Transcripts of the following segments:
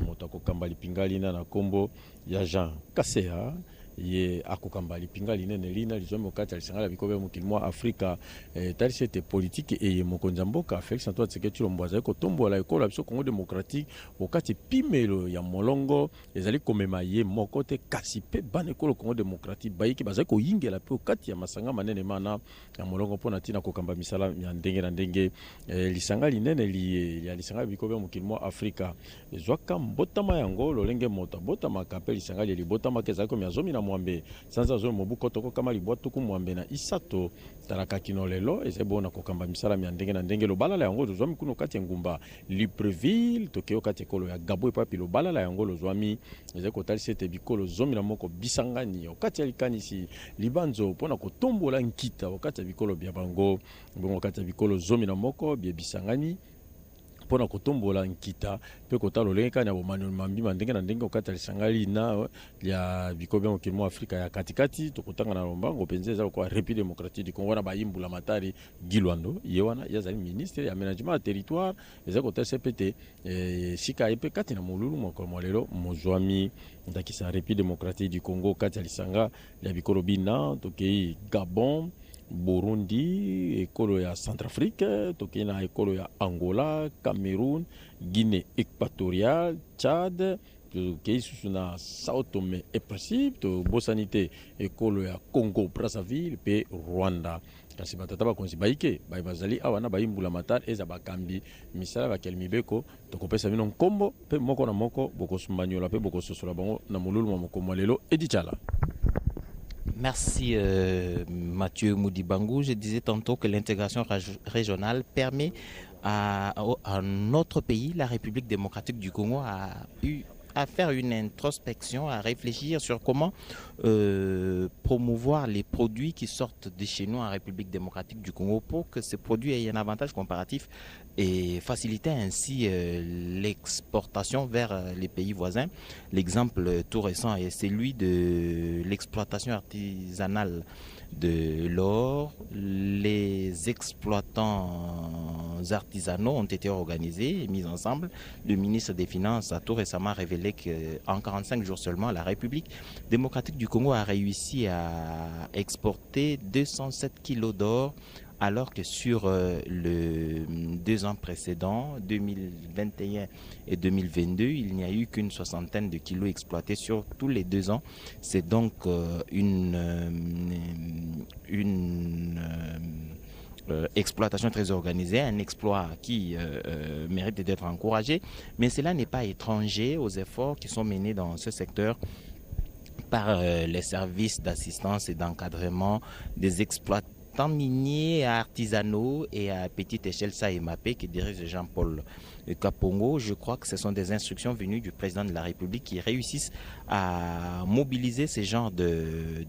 moto akokamba lipinga lina na kombo ya Jean Kaseya ye akokamba lipinga linene lina lizomi okati alisangala bikobe mokili mwa Afrika talisi ete politike eye mokonzi ya mboka Félix Antoine Tshisekedi Tshilombo azali kotombola ekolo ya biso Congo démocratique okati pimelo ya molongo ezali komema ye moko te kasi pe bana ekolo Congo démocratique bayiki bazali koyingela pe okati ya masanga manene mana ya molongo mpona ntina kokamba misala ya ndenge na ndenge lisanga linene ya lisanga bikobe mokili mwa Afrika ezwaka mbotama yango lolenge moto abotamaka pe lisanga libotamaka ezali komi azomi na mwambe sanza zo mobuko toko kama libwa tuku mwambe na isato talaka kino lelo ezebona kokamba misala ya ndenge na ndenge lobalala yango zozwami kuno kati ngumba Libreville tokeo kati ekolo ya Gabo epapi lobalala yango lozwami ezeko talisi ete bikolo zomi na moko bisangani okati ya likanisi libanzo mpona kotombola nkita okati ya bikolo bya bango bongo okati ya bikolo zomi na moko bye bisangani pona kotombola nkita pe kota loleka na bomano mambi mandenge na ndenge okata lisangali na ya bikobe mokili mwa Afrika ya katikati tokotanga na lombango penze eza kwa République démocratique du Congo na bayimbula matari Gilwando yewana yazali ministre ya aménagement du territoire eza kota CPT sika epe kati na mululu moko molelo mozwami ndakisa République démocratique du Congo kati lisanga ya bikolo bina tokei Gabon Burundi, ekolo ya Centrafrique, tokena ekolo ya Angola, Cameroun, Guinée équatoriale, Tchad, tokei susu na Sao Tomé et Principe, to bosanité ekolo ya Congo Brazzaville pe Rwanda. Kasi batata bakonzi baike bazali awana bayimbula matari eza bakambi misala bakel mibeko tokopesa bino nkombo pe moko na moko bokosumbanyola pe bokososola bango na mululu moko molelo Edichala. Merci Mathieu Moudibangou. Je disais tantôt que l'intégration régionale permet à notre pays, la République démocratique du Congo, à faire une introspection, à réfléchir sur comment promouvoir les produits qui sortent de chez nous en République démocratique du Congo pour que ces produits aient un avantage comparatif et faciliter ainsi l'exportation vers les pays voisins. L'exemple tout récent est celui de l'exploitation artisanale de l'or. Les exploitants artisanaux ont été organisés et mis ensemble. Le ministre des Finances a tout récemment révélé qu'en 45 jours seulement, la République démocratique du Congo a réussi à exporter 207 kilos d'or, alors que sur les 2 ans précédents, 2021 et 2022, il n'y a eu qu'une soixantaine de kilos exploités sur tous les 2 ans. C'est donc une exploitation très organisée, un exploit qui mérite d'être encouragé, mais cela n'est pas étranger aux efforts qui sont menés dans ce secteur par les services d'assistance et d'encadrement des exploitants miniers, artisanaux et à petite échelle SAEMAP qui dirige Jean-Paul Kapongo. Je crois que ce sont des instructions venues du président de la République qui réussissent à mobiliser ces genres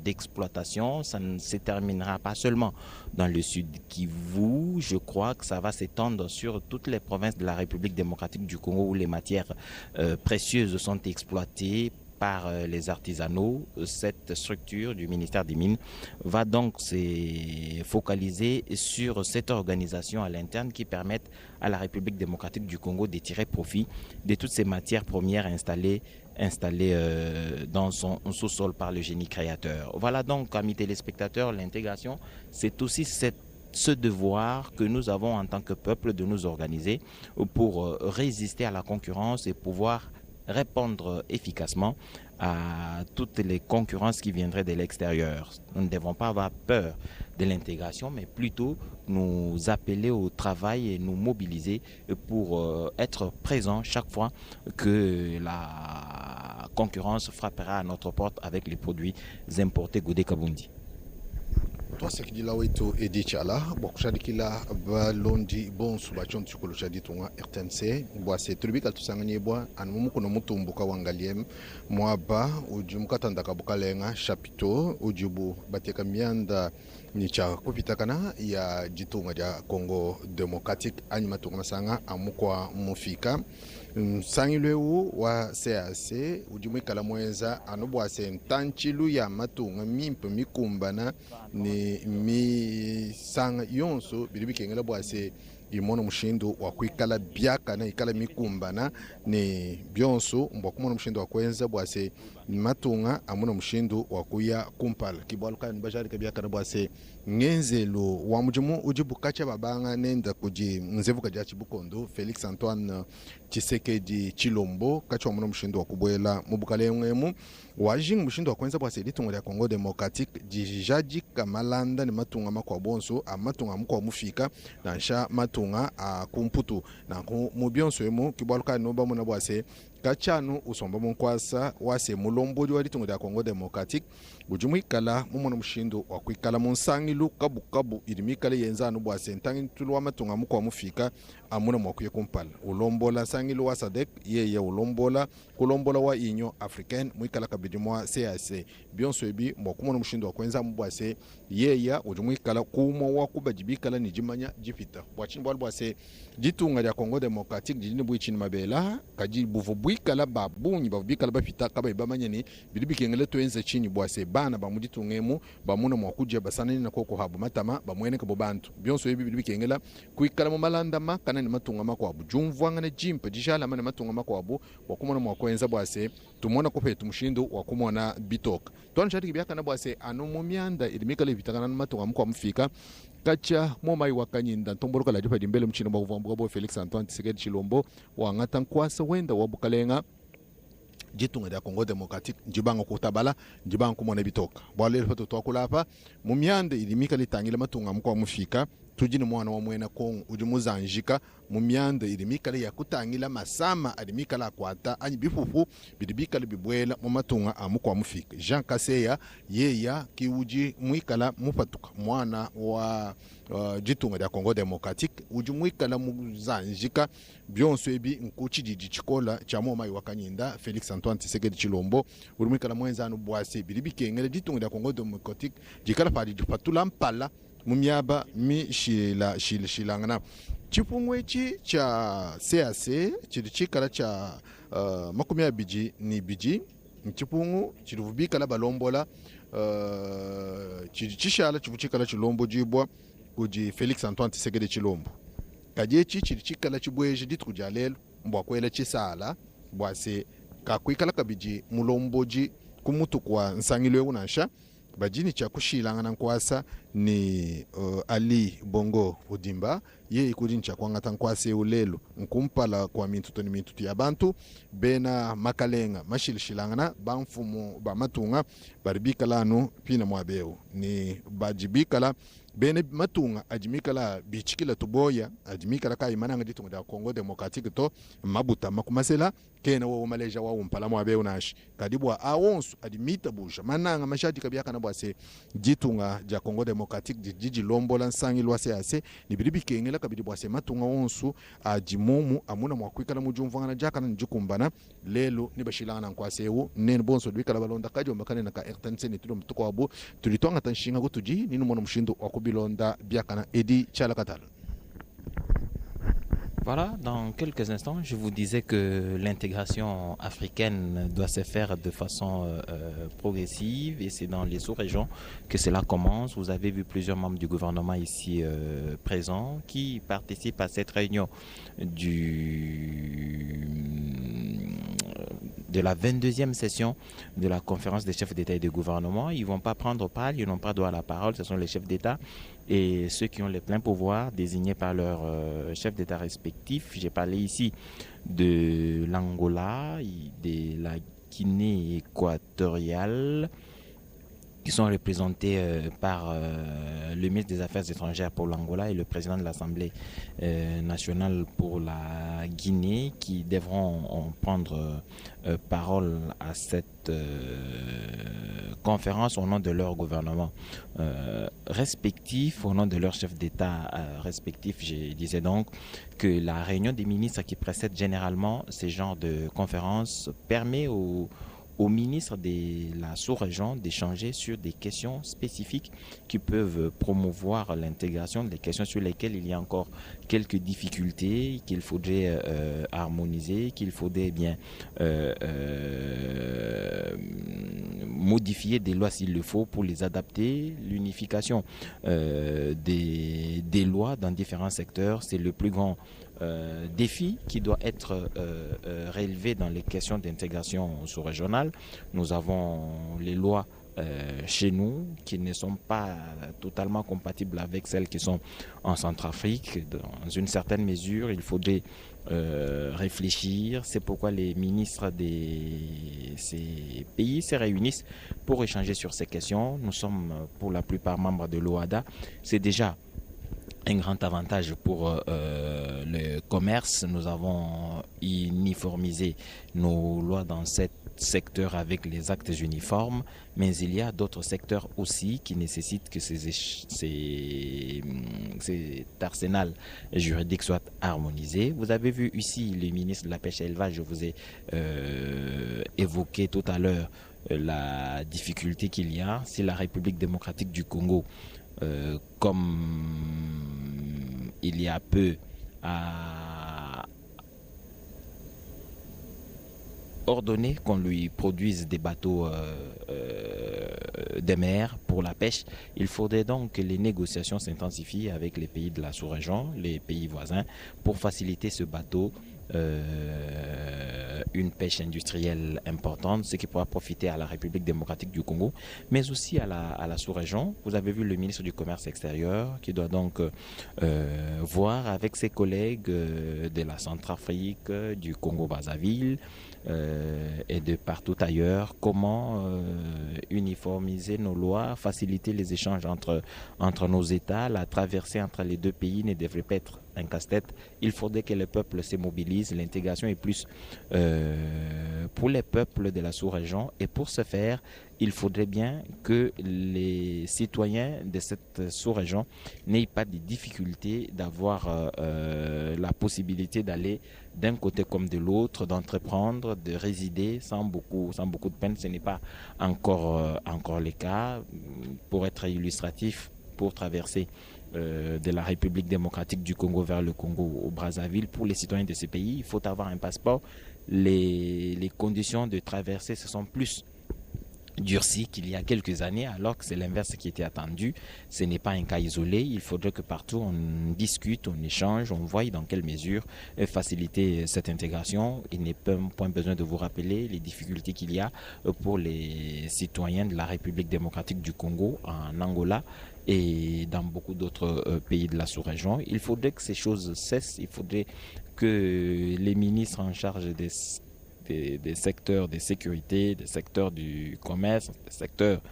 d'exploitation. Ça ne se terminera pas seulement dans le sud Kivu. Je crois que ça va s'étendre sur toutes les provinces de la République démocratique du Congo où les matières précieuses sont exploitées par les artisanaux. Cette structure du ministère des Mines va donc se focaliser sur cette organisation à l'interne qui permette à la République démocratique du Congo de tirer profit de toutes ces matières premières installées dans son sous-sol par le génie créateur. Voilà donc, amis téléspectateurs, l'intégration, c'est aussi ce devoir que nous avons en tant que peuple de nous organiser pour résister à la concurrence et pouvoir répondre efficacement à toutes les concurrences qui viendraient de l'extérieur. Nous ne devons pas avoir peur de l'intégration, mais plutôt nous appeler au travail et nous mobiliser pour être présents chaque fois que la concurrence frappera à notre porte avec les produits importés Godé Kabundi. Twasekidila wetu Edichala bokushadikila balondi bonsu bachontu kulushaditunga RTNC bwase tulibika tusanganye bwa anumuko no mutumbuka wangaliem mwaba ujumukata ndakabukalenga chapito ujubu bateka mianda nicha kupitakana ya jitunga ja Congo Democratic anyuma tungasanga amukwa mufika Sangilweu wa CAC ujumwikala mweza anobwase ntanchilu ya matunga mimpe mikumbana ni mi sang yonso bilibikengela bwase imono mshindo wa kuikala biaka na ikala mikumbana ni byonso mbwa kumono mshindo wa kwenza bwase matunga amono mshindo wa kuya kumpala kibwaluka nibajari kabiaka na bwase ngenzelo wa mujimu ujibukacha babanga nenda kuji nzevuka ja chibukondo Felix Antoine Tshisekedi Chilombo kacho amono mshindo wa kubwela mubukale ngemu wajing mshindo wa kwenza bwase litungo ya Congo Democratique jijaji kamalanda ni matunga makwa bonso amatunga mukwa mufika na nsha matunga a kumputu na mubyonso emu kibwaluka noba muna bwase kachanu usomba munkwasa wase mulomboji wa litungo ya Congo Democratique ujumwikala mumono mshindo wa kuikala monsangilu kabu ilimikale yenzanu bwase ntangi tulu wa matunga mukwa mufika amuna mwakuye kumpala ulombola sangilu wa sadek yeye ulombola kulombola wa inyo africaine mwikala kabidi mwa CAC byonso ebi mwakumono mshindo wa kwenza mbwase yeye ujumwikala kumo wa kubajibikala nijimanya jipita bwachimbo bwase jitunga ya Congo Democratique jini bwichini mabela kaji buvubwikala babunyi bavubikala bapita kaba ibamanya ni bilibikengele twenze chini bwase bana bamuditungemu bamuna mwakuje basanani na koko habu matama bamwene kabo bantu byonso ebi bilibikengela kuikala mu malanda makana ni matunga makwabu jumvwanga na jimpa jishala mana matunga makwabu wakumona mwakwenza bwase tumona kope tumushindo wakumona bitoka twanshati kibyaka na bwase anu mumyanda ilimikale bitakana na matunga mukwa mfika kacha momai wakanyinda ntomboroka la jipa dimbele mchino bavumbuka bo Felix Antoine Tshisekedi Chilombo wangata nkwasa wenda wabukalenga jitunga ya Congo Democratique njibanga kutabala njibanga kumona bitoka bwalele fato twakulapa mumyanda ilimika litangile matunga mukwa mufika tujini mwana wa mwena kong ujumuzanjika mumyanda ilimika ya kutangila masama alimika la kwata anyi bifufu bidibika bibwela mu matunga amukwa mufika Jean Kaseya yeya kiuji mwikala mufatuka mwana wa jitunga ya Congo Democratique ujumwikala muzanjika byonso ebi nkuchijiji chikola cha momai wakanyinda Felix Antoine Tshisekedi Chilombo urumikala mwenzanu bwase bilibikengele jitunga ya Congo Democratique jikala padi jifatula mpala mumyaba mi shilangana chipumwe chi cha CAC chiri chikala cha makumya biji ni biji chipungu chiruvubika la balombola chiri chishala chivuchikala chilombo jibwa kuji Felix Antoine Tshisekedi Chilombo kajechi chiri chikala chibweje ditujalelo mbwa kwela chisala bwase kakwikala kabiji mulomboji kumutu kwa nsangilwe unasha bajini cha kushilangana nkwasa ni Ali Bongo Udimba ye ikudini cha kwangata nkwase ulelo nkumpala kwa mintuto ni mintuto ya bantu bena makalenga mashilishilangana bamfumu ba matunga baribikala pina mwabeo ni bajibikala bene matunga ajimikala bichikila tuboya ajimikala kai mananga ditunga da Congo Democratique to mabuta makumasela kena wo maleja wa umpala mwabeo nashi kadibwa awonsu adimita busha mananga mashati kabyaka na bwase ditunga ja Congo Democratique jiji lombola nsangilwa CAC ni bilibikengela kabidi bwase matunga wonsu ajimumu amuna mwakwikala mujumvanga jaka na njikumbana lelo ni bashilana nkwasewu nen bonso bikala balonda kajo makane na ka RTNC ni tulo mtuko abu tulitonga tanshinga gutuji ninu mono mshindo wakubilonda biakana Edi Chalakatal. Voilà, dans quelques instants, je vous disais que l'intégration africaine doit se faire de façon progressive et c'est dans les sous-régions que cela commence. Vous avez vu plusieurs membres du gouvernement ici présents qui participent à cette réunion de la 22e session de la conférence des chefs d'État et de gouvernement. Ils ne vont pas prendre part, ils n'ont pas droit à la parole, ce sont les chefs d'État et ceux qui ont les pleins pouvoirs désignés par leurs chefs d'État respectifs. J'ai parlé ici de l'Angola, de la Guinée équatoriale, qui sont représentés par le ministre des Affaires étrangères pour l'Angola et le président de l'Assemblée nationale pour la Guinée, qui devront prendre parole à cette conférence au nom de leur gouvernement respectif, au nom de leurs chefs d'État respectifs. Je disais donc que la réunion des ministres qui précède généralement ces genres de conférences permet aux ministres de la sous-région d'échanger sur des questions spécifiques qui peuvent promouvoir l'intégration, des questions sur lesquelles il y a encore quelques difficultés, qu'il faudrait harmoniser, qu'il faudrait bien modifier des lois s'il le faut pour les adapter. L'unification des lois dans différents secteurs, c'est le plus grand défi qui doit être relevé dans les questions d'intégration sous-régionale. Nous avons les lois chez nous qui ne sont pas totalement compatibles avec celles qui sont en Centrafrique. Dans une certaine mesure, il faudrait réfléchir. C'est pourquoi les ministres de ces pays se réunissent pour échanger sur ces questions. Nous sommes pour la plupart membres de l'OADA. C'est déjà un grand avantage pour le commerce. Nous avons uniformisé nos lois dans cet secteur avec les actes uniformes, mais il y a d'autres secteurs aussi qui nécessitent que cet arsenal juridique soit harmonisé. Vous avez vu ici le ministre de la Pêche et l'Élevage, je vous ai évoqué tout à l'heure la difficulté qu'il y a. Si la République démocratique du Congo, comme il y a peu, a ordonné qu'on lui produise des bateaux des mers pour la pêche, il faudrait donc que les négociations s'intensifient avec les pays de la sous-région, les pays voisins, pour faciliter ce bateau, une pêche industrielle importante, ce qui pourra profiter à la République démocratique du Congo, mais aussi à la sous-région. Vous avez vu le ministre du Commerce extérieur qui doit donc voir avec ses collègues de la Centrafrique, du Congo-Brazzaville, et de partout ailleurs, comment uniformiser nos lois, faciliter les échanges entre nos États. La traversée entre les deux pays ne devrait pas être un casse-tête. Il faudrait que le peuple se mobilise. L'intégration est plus pour les peuples de la sous-région, et pour ce faire, il faudrait bien que les citoyens de cette sous-région n'aient pas de difficultés d'avoir la possibilité d'aller d'un côté comme de l'autre, d'entreprendre, de résider sans beaucoup de peine. Ce n'est pas encore le cas. Pour être illustratif, pour traverser de la République démocratique du Congo vers le Congo au Brazzaville, pour les citoyens de ce pays, il faut avoir un passeport. Les conditions de traversée se sont plus durci qu'il y a quelques années, alors que c'est l'inverse qui était attendu. Ce n'est pas un cas isolé. Il faudrait que partout on discute, on échange, on voie dans quelle mesure faciliter cette intégration. Il n'est point besoin de vous rappeler les difficultés qu'il y a pour les citoyens de la République démocratique du Congo, en Angola et dans beaucoup d'autres pays de la sous-région. Il faudrait que ces choses cessent. Il faudrait que les ministres en charge des secteurs de sécurité, des secteurs du commerce, des secteurs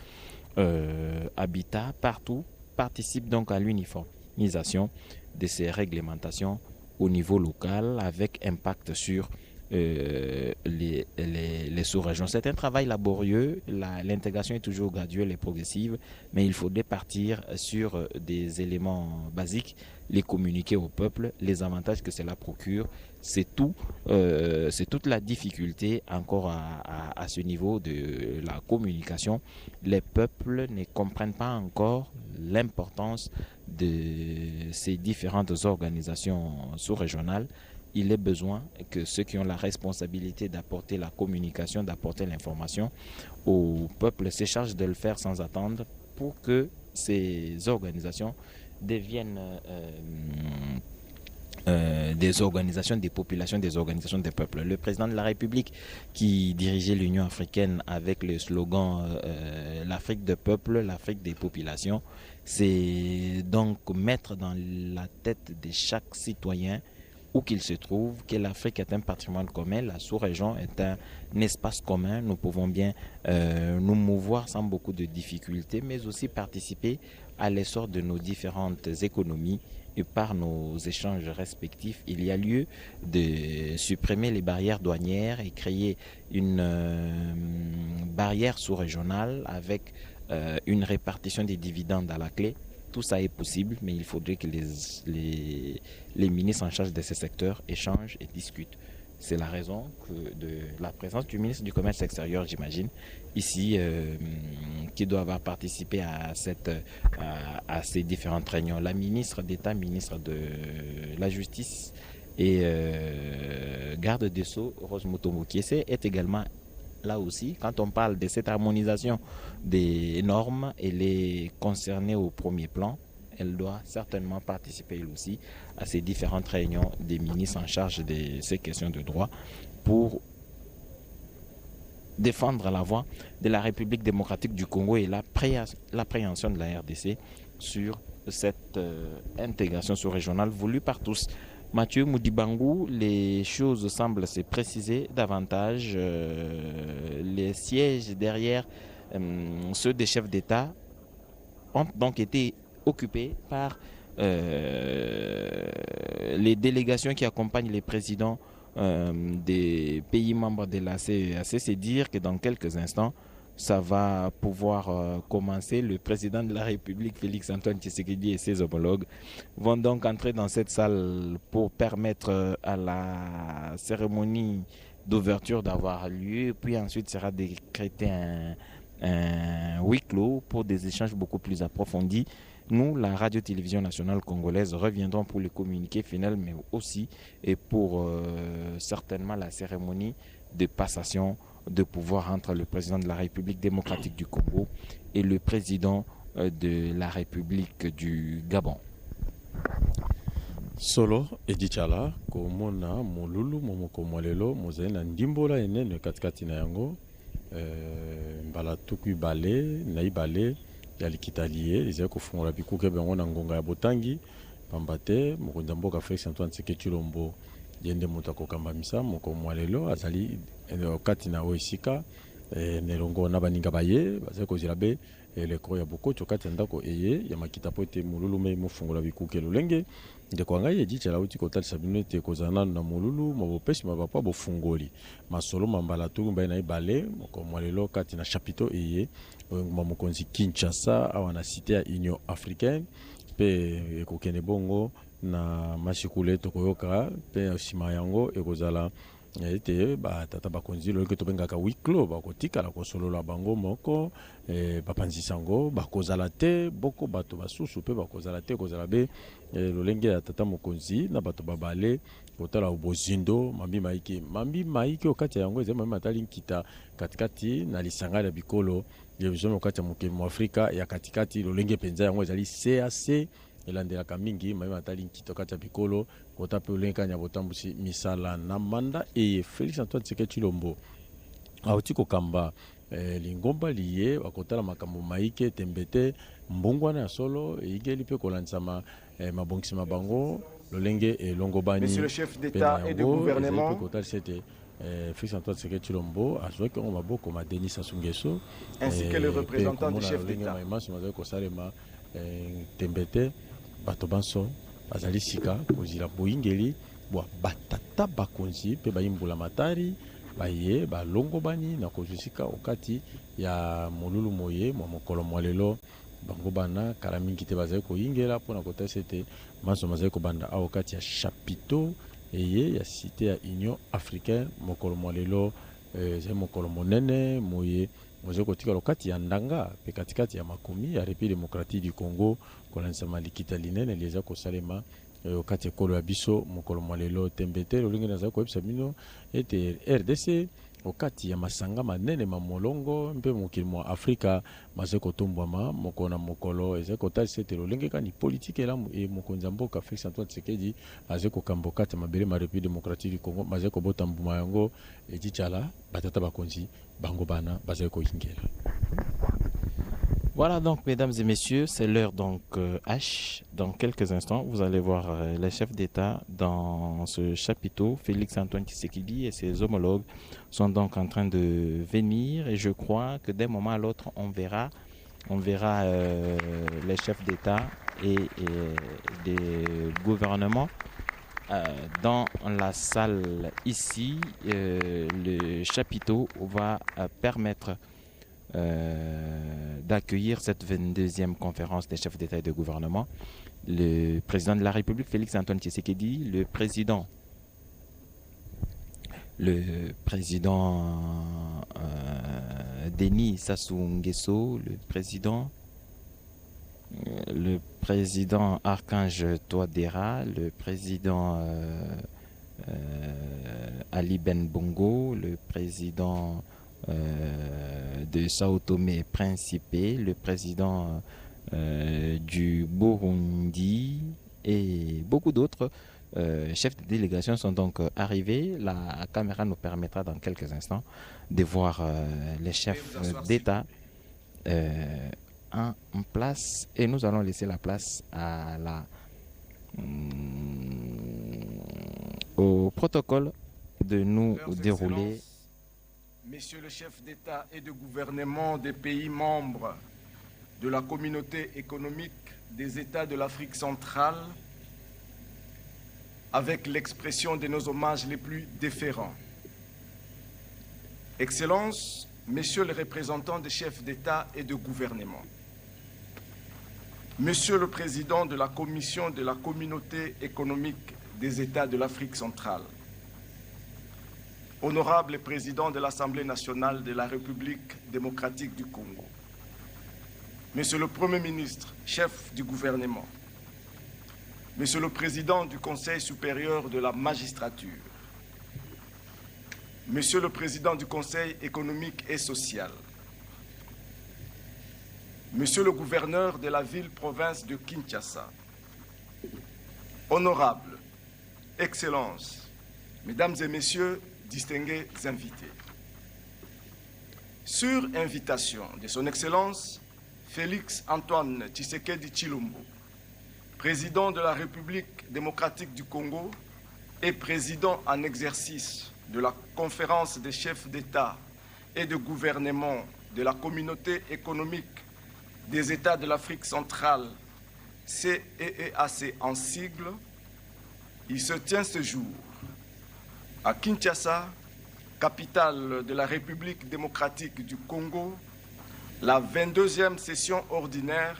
habitat, partout, participent donc à l'uniformisation de ces réglementations au niveau local avec impact sur les sous-régions. C'est un travail laborieux, l'intégration est toujours graduelle et progressive, mais il faudrait partir sur des éléments basiques, les communiquer au peuple, les avantages que cela procure. C'est toute la difficulté encore à ce niveau de la communication. Les peuples ne comprennent pas encore l'importance de ces différentes organisations sous-régionales. Il est besoin que ceux qui ont la responsabilité d'apporter la communication, d'apporter l'information au peuple se chargent de le faire sans attendre pour que ces organisations deviennent des organisations des populations, des organisations des peuples. Le président de la République qui dirigeait l'Union africaine avec le slogan l'Afrique des peuples, l'Afrique des populations, c'est donc mettre dans la tête de chaque citoyen où qu'il se trouve, que l'Afrique est un patrimoine commun, la sous-région est un espace commun. Nous pouvons bien nous mouvoir sans beaucoup de difficultés, mais aussi participer à l'essor de nos différentes économies et par nos échanges respectifs. Il y a lieu de supprimer les barrières douanières et créer une barrière sous-régionale avec une répartition des dividendes à la clé. Tout ça est possible, mais il faudrait que les ministres en charge de ces secteurs échangent et discutent. C'est la raison de la présence du ministre du Commerce extérieur, j'imagine, ici, qui doit avoir participé à ces différentes réunions. La ministre d'État, ministre de la Justice et garde des Sceaux, Rose Mutombo Kiese, est également là aussi, quand on parle de cette harmonisation des normes, elle est concernée au premier plan. Elle doit certainement participer elle aussi à ces différentes réunions des ministres en charge de ces questions de droit pour défendre la voix de la République démocratique du Congo et l'appréhension de la RDC sur cette intégration sous-régionale voulue par tous. Mathieu Moudibangou, les choses semblent se préciser davantage. Les sièges derrière ceux des chefs d'État ont donc été occupés par les délégations qui accompagnent les présidents des pays membres de la CEAC. C'est dire que dans quelques instants, ça va pouvoir commencer. Le président de la République, Félix-Antoine Tshisekedi, et ses homologues vont donc entrer dans cette salle pour permettre à la cérémonie d'ouverture d'avoir lieu. Puis ensuite sera décrété un huis clos pour des échanges beaucoup plus approfondis. Nous, la radio-télévision nationale congolaise, reviendrons pour le communiqué final, mais aussi et pour certainement la cérémonie de passation de pouvoir entre le président de la République démocratique du Congo et le président de la République du Gabon. Solo edichala komona molulu momoko mwalelo mozali na ndimbola enene katikati na yango mbala tuku ibale na ibale ya likitalie ezali kofungola bikuke bango na ngonga ya botangi pamba te mokonzi ya mboka Félix Antoine Tshisekedi Tshilombo ye nde moto akokambamisa moko mwalelo azali kati na oyo esika nelongo na baninga baye bazali kozela be lekolo ya bokoti kati ya ndako eye ya makita po ete molulu me mofungola bikuke lolenge ndeko ngai edichala uti kotalisa bino ete kozala nanu na molulu mabopesi mabapa bofungoli masolo mambala tuku mbai na ebale moko mwalelo kati na chapiteau eye oyongoma mokonzi Kinshasa awa na cité ya Union africaine pe ekokende bongo na masikule tokoyoka pe nsima yango ekozala ete batata bakonzi lolenge tobengaka huis clos bakotikala kosolola bango moko bapanzisa yango bakozala te boko bato basusu mpe bakozala te kozala be lolenge ya tata mokonzi na bato babale kotala bozindo mambi maiki okati yango ezali mambi matali nkita katikati na lisanga ya bikolo yebizomi okati ya mokili mu Afrika ya katikati lolenge penza yango ezali CAC elandelaka mingi mambi matali nkita kati ya bikolo kota pe lolenge kanya botambusi misala na manda eye Félix Antoine Tshisekedi Tshilombo auti kokamba lingomba liye bakotala makambo maike tembete mbungwana ya solo eyigeli pe kolandisama mabongisima bango lolenge elongobani. Monsieur le chef d'État et de gouvernement, Félix Antoine Tshisekedi Tshilombo azwaki yango maboko ma Denis Sassou Nguesso ainsi que le représentant du chef d'État kosalema tembete bato banso bazali sika kozila boyingeli bwa batata bakonzi pe bayimbula matari baye balongobani na kozusika okati ya molulu moye mwa mokolo mwalelo bango bana kala mingi te bazali koyingela mpona kotalisa ete maso bazali kobanda awa okati ya chapiteau eye ya cité ya Union africaine mokolo mwalelo ezali mokolo monene moye mozali kotika lokati ya ndanga pe katikati ya makomi ya République démocratique du Congo kolandisama likita linene lieza kosalema okati ekolo ya biso mokolo mwalelo tembete lolenge nazali koyebisa bino ete RDC okati ya masanga manene mamolongo mpe mokili mwa Afrika mazali kotombwama mokolo na mokolo ezali kotalisa ete lolenge kani politike elamu mokonzi ya mboka Félix Antoine Tshisekedi azali kokamba okati ya mabele ma République démocratique du Congo mazali kobota mbuma yango edichala batata bakonzi bango bana bazali koyingela. Voilà donc, mesdames et messieurs, c'est l'heure donc H. Dans quelques instants, vous allez voir les chefs d'État dans ce chapiteau. Félix Antoine Tshisekedi et ses homologues sont donc en train de venir et je crois que d'un moment à l'autre, on verra les chefs d'État et des gouvernements dans la salle ici. Le chapiteau va permettre d'accueillir cette 22e conférence des chefs d'État et de gouvernement. Le président de la République, Félix Antoine Tshisekedi, le président Denis Sassou Nguesso, le président Archange Touadéra, le président Ali Ben Bongo, le président de Sao Tomé et Principe, le président du Burundi et beaucoup d'autres chefs de délégation sont donc arrivés. La caméra nous permettra dans quelques instants de voir les chefs d'État en place, et nous allons laisser la place à au protocole de nous dérouler. Messieurs les chefs d'État et de gouvernement des pays membres de la communauté économique des États de l'Afrique centrale, avec l'expression de nos hommages les plus déférents. Excellences, Messieurs les représentants des chefs d'État et de gouvernement, Monsieur le Président de la Commission de la Communauté économique des États de l'Afrique centrale, Honorable Président de l'Assemblée nationale de la République démocratique du Congo, Monsieur le Premier ministre, chef du gouvernement, Monsieur le Président du Conseil supérieur de la magistrature, Monsieur le Président du Conseil économique et social, Monsieur le gouverneur de la ville-province de Kinshasa, Honorables, Excellences, Mesdames et Messieurs, distingués invités. Sur invitation de Son Excellence Félix Antoine Tshisekedi Tshilombo, Président de la République démocratique du Congo et Président en exercice de la Conférence des chefs d'État et de gouvernement de la Communauté économique des États de l'Afrique centrale, CEEAC en sigle, il se tient ce jour à Kinshasa, capitale de la République démocratique du Congo, la 22e session ordinaire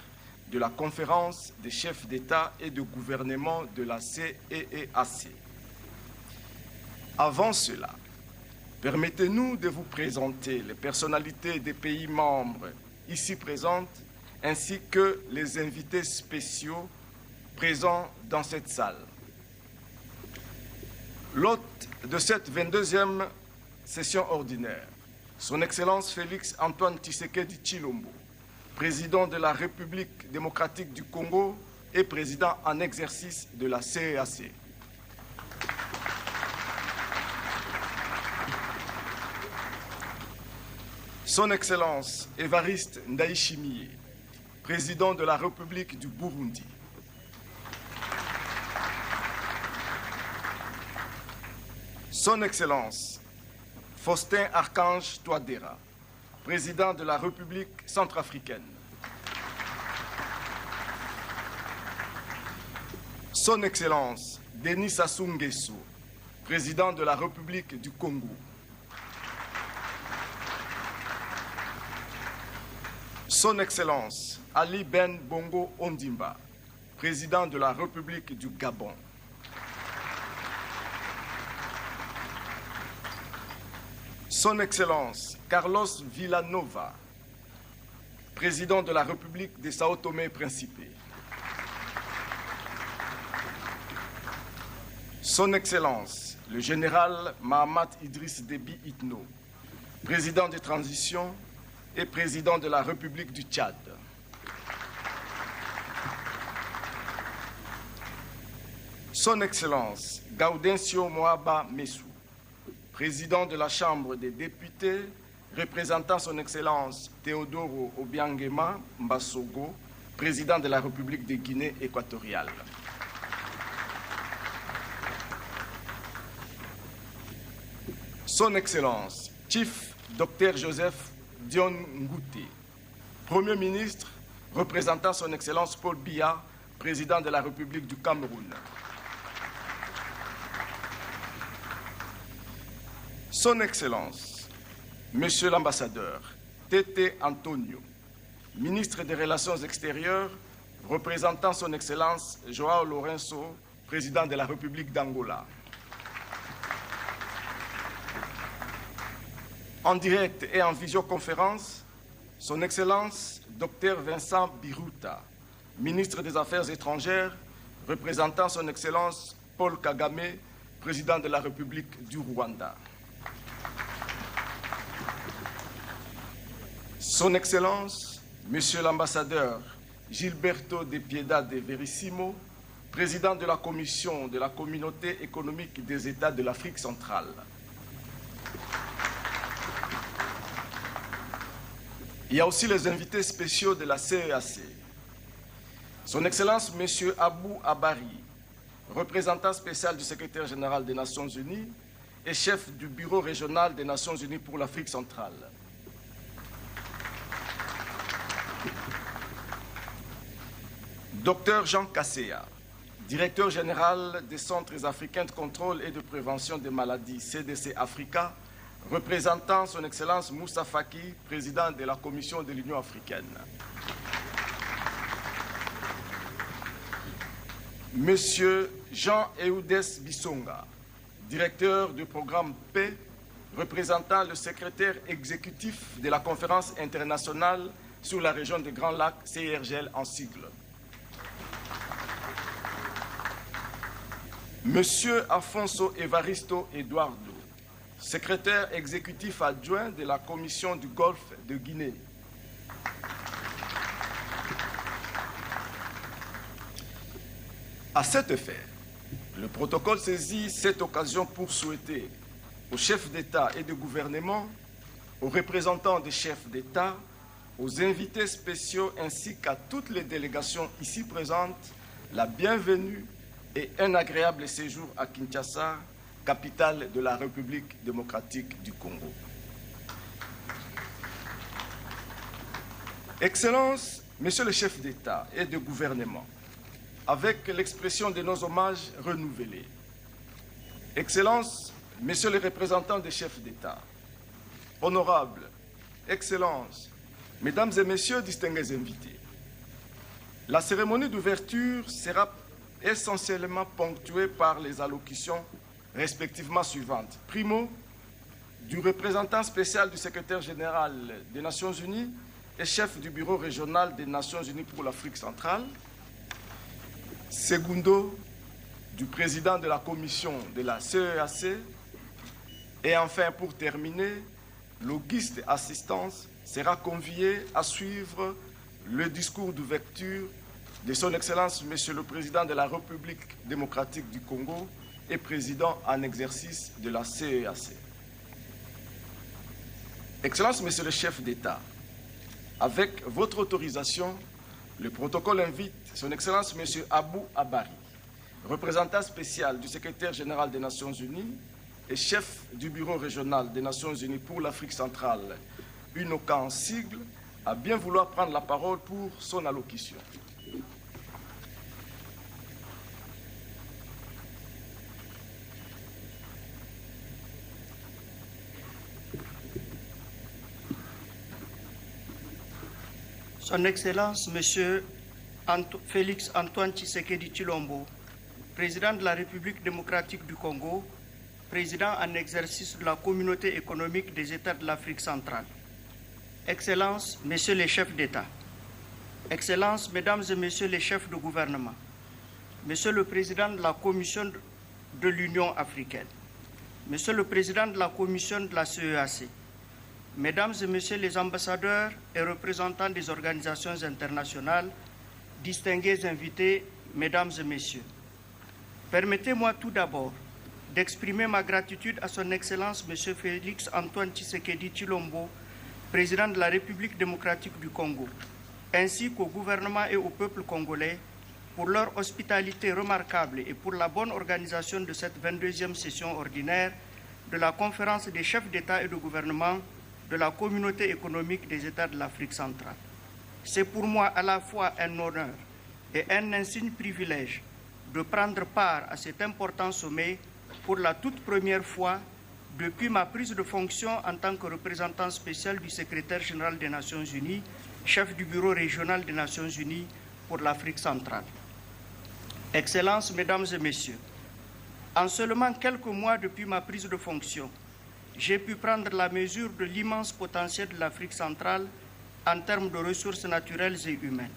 de la Conférence des chefs d'État et de gouvernement de la CEEAC. Avant cela, permettez-nous de vous présenter les personnalités des pays membres ici présentes, ainsi que les invités spéciaux présents dans cette salle. L'hôte de cette 22e session ordinaire, Son Excellence Félix Antoine Tshisekedi Tshilombo, Président de la République démocratique du Congo et Président en exercice de la CEEAC. Son Excellence Évariste Ndayishimiye, Président de la République du Burundi. Son Excellence Faustin Archange Touadéra, Président de la République centrafricaine. Son Excellence Denis Sassou Nguesso, Président de la République du Congo. Son Excellence Ali Ben Bongo Ondimba, Président de la République du Gabon. Son Excellence Carlos Villanova, Président de la République de Sao Tomé et Principe. Son Excellence le Général Mahamat Idriss Déby Itno, Président de transition et Président de la République du Tchad. Son Excellence Gaudencio Moaba Messou, Président de la Chambre des députés, représentant Son Excellence Théodoro Obiangema Mbasogo, Président de la République de Guinée équatoriale. Son Excellence Chief Dr Joseph Dion Ngouté, Premier ministre, représentant Son Excellence Paul Biya, Président de la République du Cameroun. Son Excellence, Monsieur l'Ambassadeur Tete Antonio, Ministre des Relations extérieures, représentant Son Excellence João Lourenço, Président de la République d'Angola. En direct et en visioconférence, Son Excellence Dr Vincent Biruta, Ministre des Affaires étrangères, représentant Son Excellence Paul Kagame, Président de la République du Rwanda. Son Excellence, Monsieur l'ambassadeur Gilberto de Piedad de Verissimo, président de la Commission de la Communauté économique des États de l'Afrique centrale. Il y a aussi les invités spéciaux de la CEAC. Son Excellence, Monsieur Abou Abari, représentant spécial du secrétaire général des Nations Unies et chef du bureau régional des Nations Unies pour l'Afrique centrale. Dr Jean Kasseya, directeur général des Centres africains de contrôle et de prévention des maladies, CDC Africa, représentant son Excellence Moussa Faki, président de la Commission de l'Union africaine. Monsieur Jean-Eudès Bissonga, directeur du programme Paix, représentant le secrétaire exécutif de la Conférence internationale sur la région des Grands Lacs, CIRGL en sigle. Monsieur Afonso Evaristo Eduardo, secrétaire exécutif adjoint de la Commission du Golfe de Guinée. À cet effet, le protocole saisit cette occasion pour souhaiter aux chefs d'État et de gouvernement, aux représentants des chefs d'État, aux invités spéciaux ainsi qu'à toutes les délégations ici présentes la bienvenue et un agréable séjour à Kinshasa, capitale de la République démocratique du Congo. Excellences, Messieurs les chefs d'État et de gouvernement, avec l'expression de nos hommages renouvelés. Excellences, Messieurs les représentants des chefs d'État, honorables, Excellences, Mesdames et Messieurs distingués invités, la cérémonie d'ouverture sera essentiellement ponctuée par les allocutions respectivement suivantes. Primo, du représentant spécial du secrétaire général des Nations Unies et chef du bureau régional des Nations Unies pour l'Afrique centrale. Segundo, du président de la commission de la CEAC. Et enfin, pour terminer, l'auguste assistance sera convié à suivre le discours d'ouverture de son Excellence, Monsieur le Président de la République démocratique du Congo et président en exercice de la CEAC. Excellence, Monsieur le chef d'État, avec votre autorisation, le protocole invite son Excellence, Monsieur Abou Abari, représentant spécial du secrétaire général des Nations Unies et chef du bureau régional des Nations Unies pour l'Afrique centrale, UNOCA en sigle, à bien vouloir prendre la parole pour son allocution. Son Excellence, Monsieur Félix Antoine Tshisekedi Tshilombo, président de la République démocratique du Congo, président en exercice de la Communauté économique des États de l'Afrique centrale. Excellences, Messieurs les chefs d'État, Excellences, Mesdames et Messieurs les chefs de gouvernement, Monsieur le Président de la Commission de l'Union africaine, Monsieur le Président de la Commission de la CEAC, Mesdames et Messieurs les ambassadeurs et représentants des organisations internationales, distingués invités, Mesdames et Messieurs, permettez-moi tout d'abord d'exprimer ma gratitude à son Excellence M. Félix Antoine Tshisekedi Tshilombo, président de la République démocratique du Congo, ainsi qu'au gouvernement et au peuple congolais pour leur hospitalité remarquable et pour la bonne organisation de cette 22e session ordinaire de la conférence des chefs d'État et de gouvernement de la Communauté économique des États de l'Afrique centrale. C'est pour moi à la fois un honneur et un insigne privilège de prendre part à cet important sommet pour la toute première fois depuis ma prise de fonction en tant que représentant spécial du secrétaire général des Nations Unies, chef du bureau régional des Nations Unies pour l'Afrique centrale. Excellences, Mesdames et Messieurs, en seulement quelques mois depuis ma prise de fonction, j'ai pu prendre la mesure de l'immense potentiel de l'Afrique centrale en termes de ressources naturelles et humaines.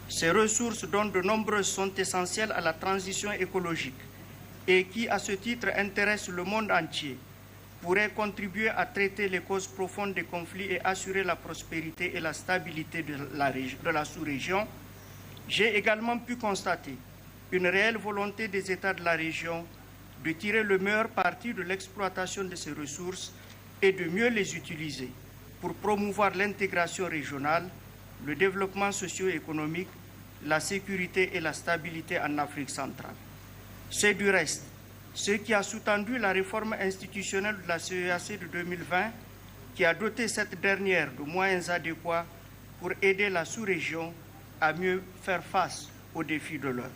Ces ressources, dont de nombreuses sont essentielles à la transition écologique et qui, à ce titre, intéressent le monde entier, pourrait contribuer à traiter les causes profondes des conflits et assurer la prospérité et la stabilité de la sous-région, j'ai également pu constater une réelle volonté des États de la région de tirer le meilleur parti de l'exploitation de ces ressources et de mieux les utiliser pour promouvoir l'intégration régionale, le développement socio-économique, la sécurité et la stabilité en Afrique centrale. C'est du reste ce qui a sous-tendu la réforme institutionnelle de la CEEAC de 2020, qui a doté cette dernière de moyens adéquats pour aider la sous-région à mieux faire face aux défis de l'heure.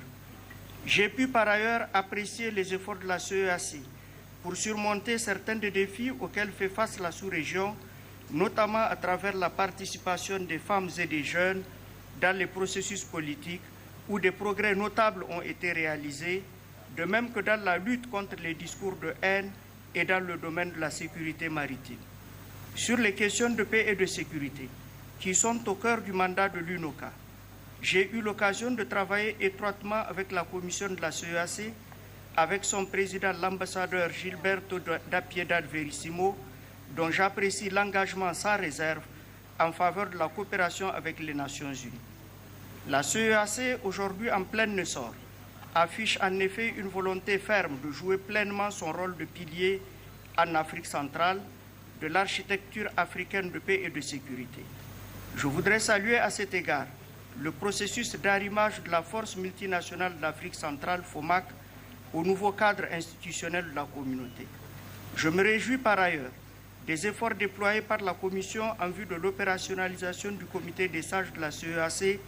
J'ai pu par ailleurs apprécier les efforts de la CEEAC pour surmonter certains des défis auxquels fait face la sous-région, notamment à travers la participation des femmes et des jeunes dans les processus politiques, où des progrès notables ont été réalisés, de même que dans la lutte contre les discours de haine et dans le domaine de la sécurité maritime. Sur les questions de paix et de sécurité, qui sont au cœur du mandat de l'UNOCA, j'ai eu l'occasion de travailler étroitement avec la commission de la CEEAC, avec son président, l'ambassadeur Gilberto da Piedad Verissimo, dont j'apprécie l'engagement sans réserve en faveur de la coopération avec les Nations Unies. La CEEAC, aujourd'hui en plein essor, affiche en effet une volonté ferme de jouer pleinement son rôle de pilier en Afrique centrale de l'architecture africaine de paix et de sécurité. Je voudrais saluer à cet égard le processus d'arrimage de la Force multinationale de l'Afrique centrale, FOMAC, au nouveau cadre institutionnel de la communauté. Je me réjouis par ailleurs des efforts déployés par la Commission en vue de l'opérationnalisation du comité des sages de la CEEAC,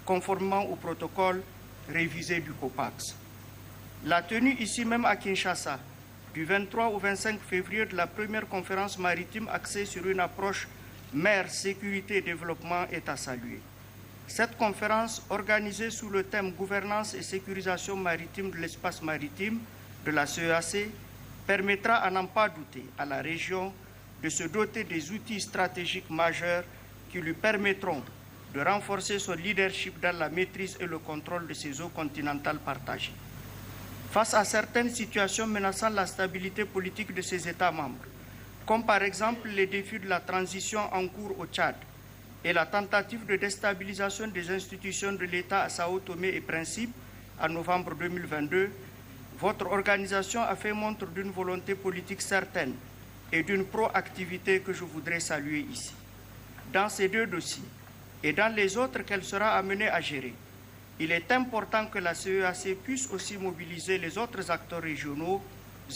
conformément au protocole révisé du COPAX. La tenue ici même à Kinshasa, du 23 au 25 février de la première conférence maritime axée sur une approche mer, sécurité et développement est à saluer. Cette conférence, organisée sous le thème Gouvernance et sécurisation maritime de l'espace maritime de la CEEAC, permettra à n'en pas douter à la région de se doter des outils stratégiques majeurs qui lui permettront de renforcer son leadership dans la maîtrise et le contrôle de ses eaux continentales partagées. Face à certaines situations menaçant la stabilité politique de ses États membres, comme par exemple les défis de la transition en cours au Tchad et la tentative de déstabilisation des institutions de l'État à Sao Tomé et Principe en novembre 2022, votre organisation a fait montre d'une volonté politique certaine et d'une proactivité que je voudrais saluer ici. Dans ces deux dossiers, et dans les autres qu'elle sera amenée à gérer, il est important que la CEEAC puisse aussi mobiliser les autres acteurs régionaux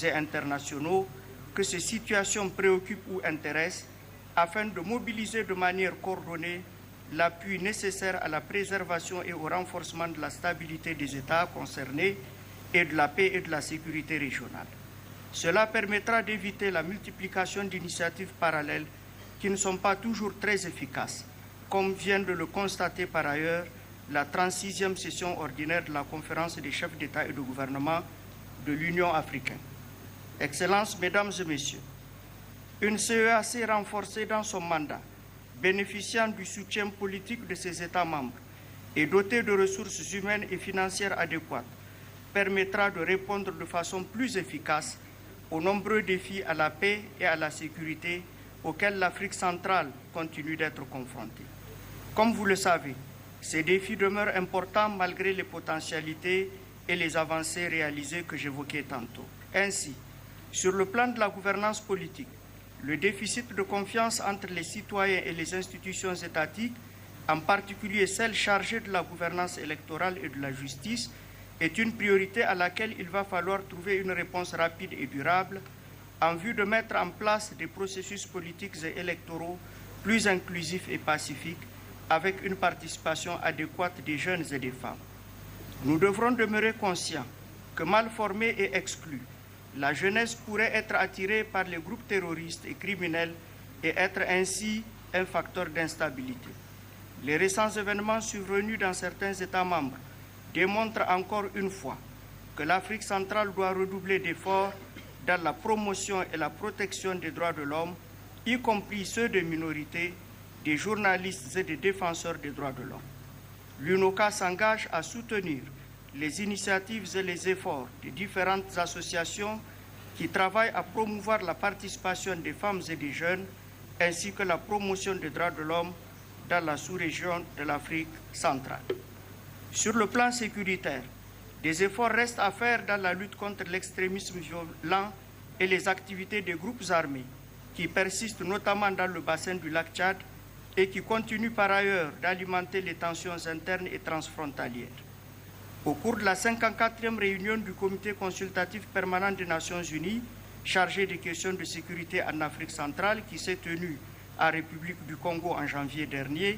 et internationaux que ces situations préoccupent ou intéressent, afin de mobiliser de manière coordonnée l'appui nécessaire à la préservation et au renforcement de la stabilité des États concernés et de la paix et de la sécurité régionale. Cela permettra d'éviter la multiplication d'initiatives parallèles qui ne sont pas toujours très efficaces, comme vient de le constater par ailleurs la 36e session ordinaire de la Conférence des chefs d'État et de gouvernement de l'Union africaine. Excellences, Mesdames et Messieurs, une CEEAC renforcée dans son mandat, bénéficiant du soutien politique de ses États membres et dotée de ressources humaines et financières adéquates, permettra de répondre de façon plus efficace aux nombreux défis à la paix et à la sécurité auxquels l'Afrique centrale continue d'être confrontée. Comme vous le savez, ces défis demeurent importants malgré les potentialités et les avancées réalisées que j'évoquais tantôt. Ainsi, sur le plan de la gouvernance politique, le déficit de confiance entre les citoyens et les institutions étatiques, en particulier celles chargées de la gouvernance électorale et de la justice, est une priorité à laquelle il va falloir trouver une réponse rapide et durable en vue de mettre en place des processus politiques et électoraux plus inclusifs et pacifiques, avec une participation adéquate des jeunes et des femmes. Nous devrons demeurer conscients que mal formée et exclue, la jeunesse pourrait être attirée par les groupes terroristes et criminels et être ainsi un facteur d'instabilité. Les récents événements survenus dans certains États membres démontrent encore une fois que l'Afrique centrale doit redoubler d'efforts dans la promotion et la protection des droits de l'homme, y compris ceux des minorités, des journalistes et des défenseurs des droits de l'homme. L'UNOCA s'engage à soutenir les initiatives et les efforts des différentes associations qui travaille à promouvoir la participation des femmes et des jeunes, ainsi que la promotion des droits de l'homme dans la sous-région de l'Afrique centrale. Sur le plan sécuritaire, des efforts restent à faire dans la lutte contre l'extrémisme violent et les activités des groupes armés qui persistent notamment dans le bassin du lac Tchad et qui continuent par ailleurs d'alimenter les tensions internes et transfrontalières. Au cours de la 54e réunion du Comité consultatif permanent des Nations Unies, chargé des questions de sécurité en Afrique centrale, qui s'est tenue en République du Congo en janvier dernier,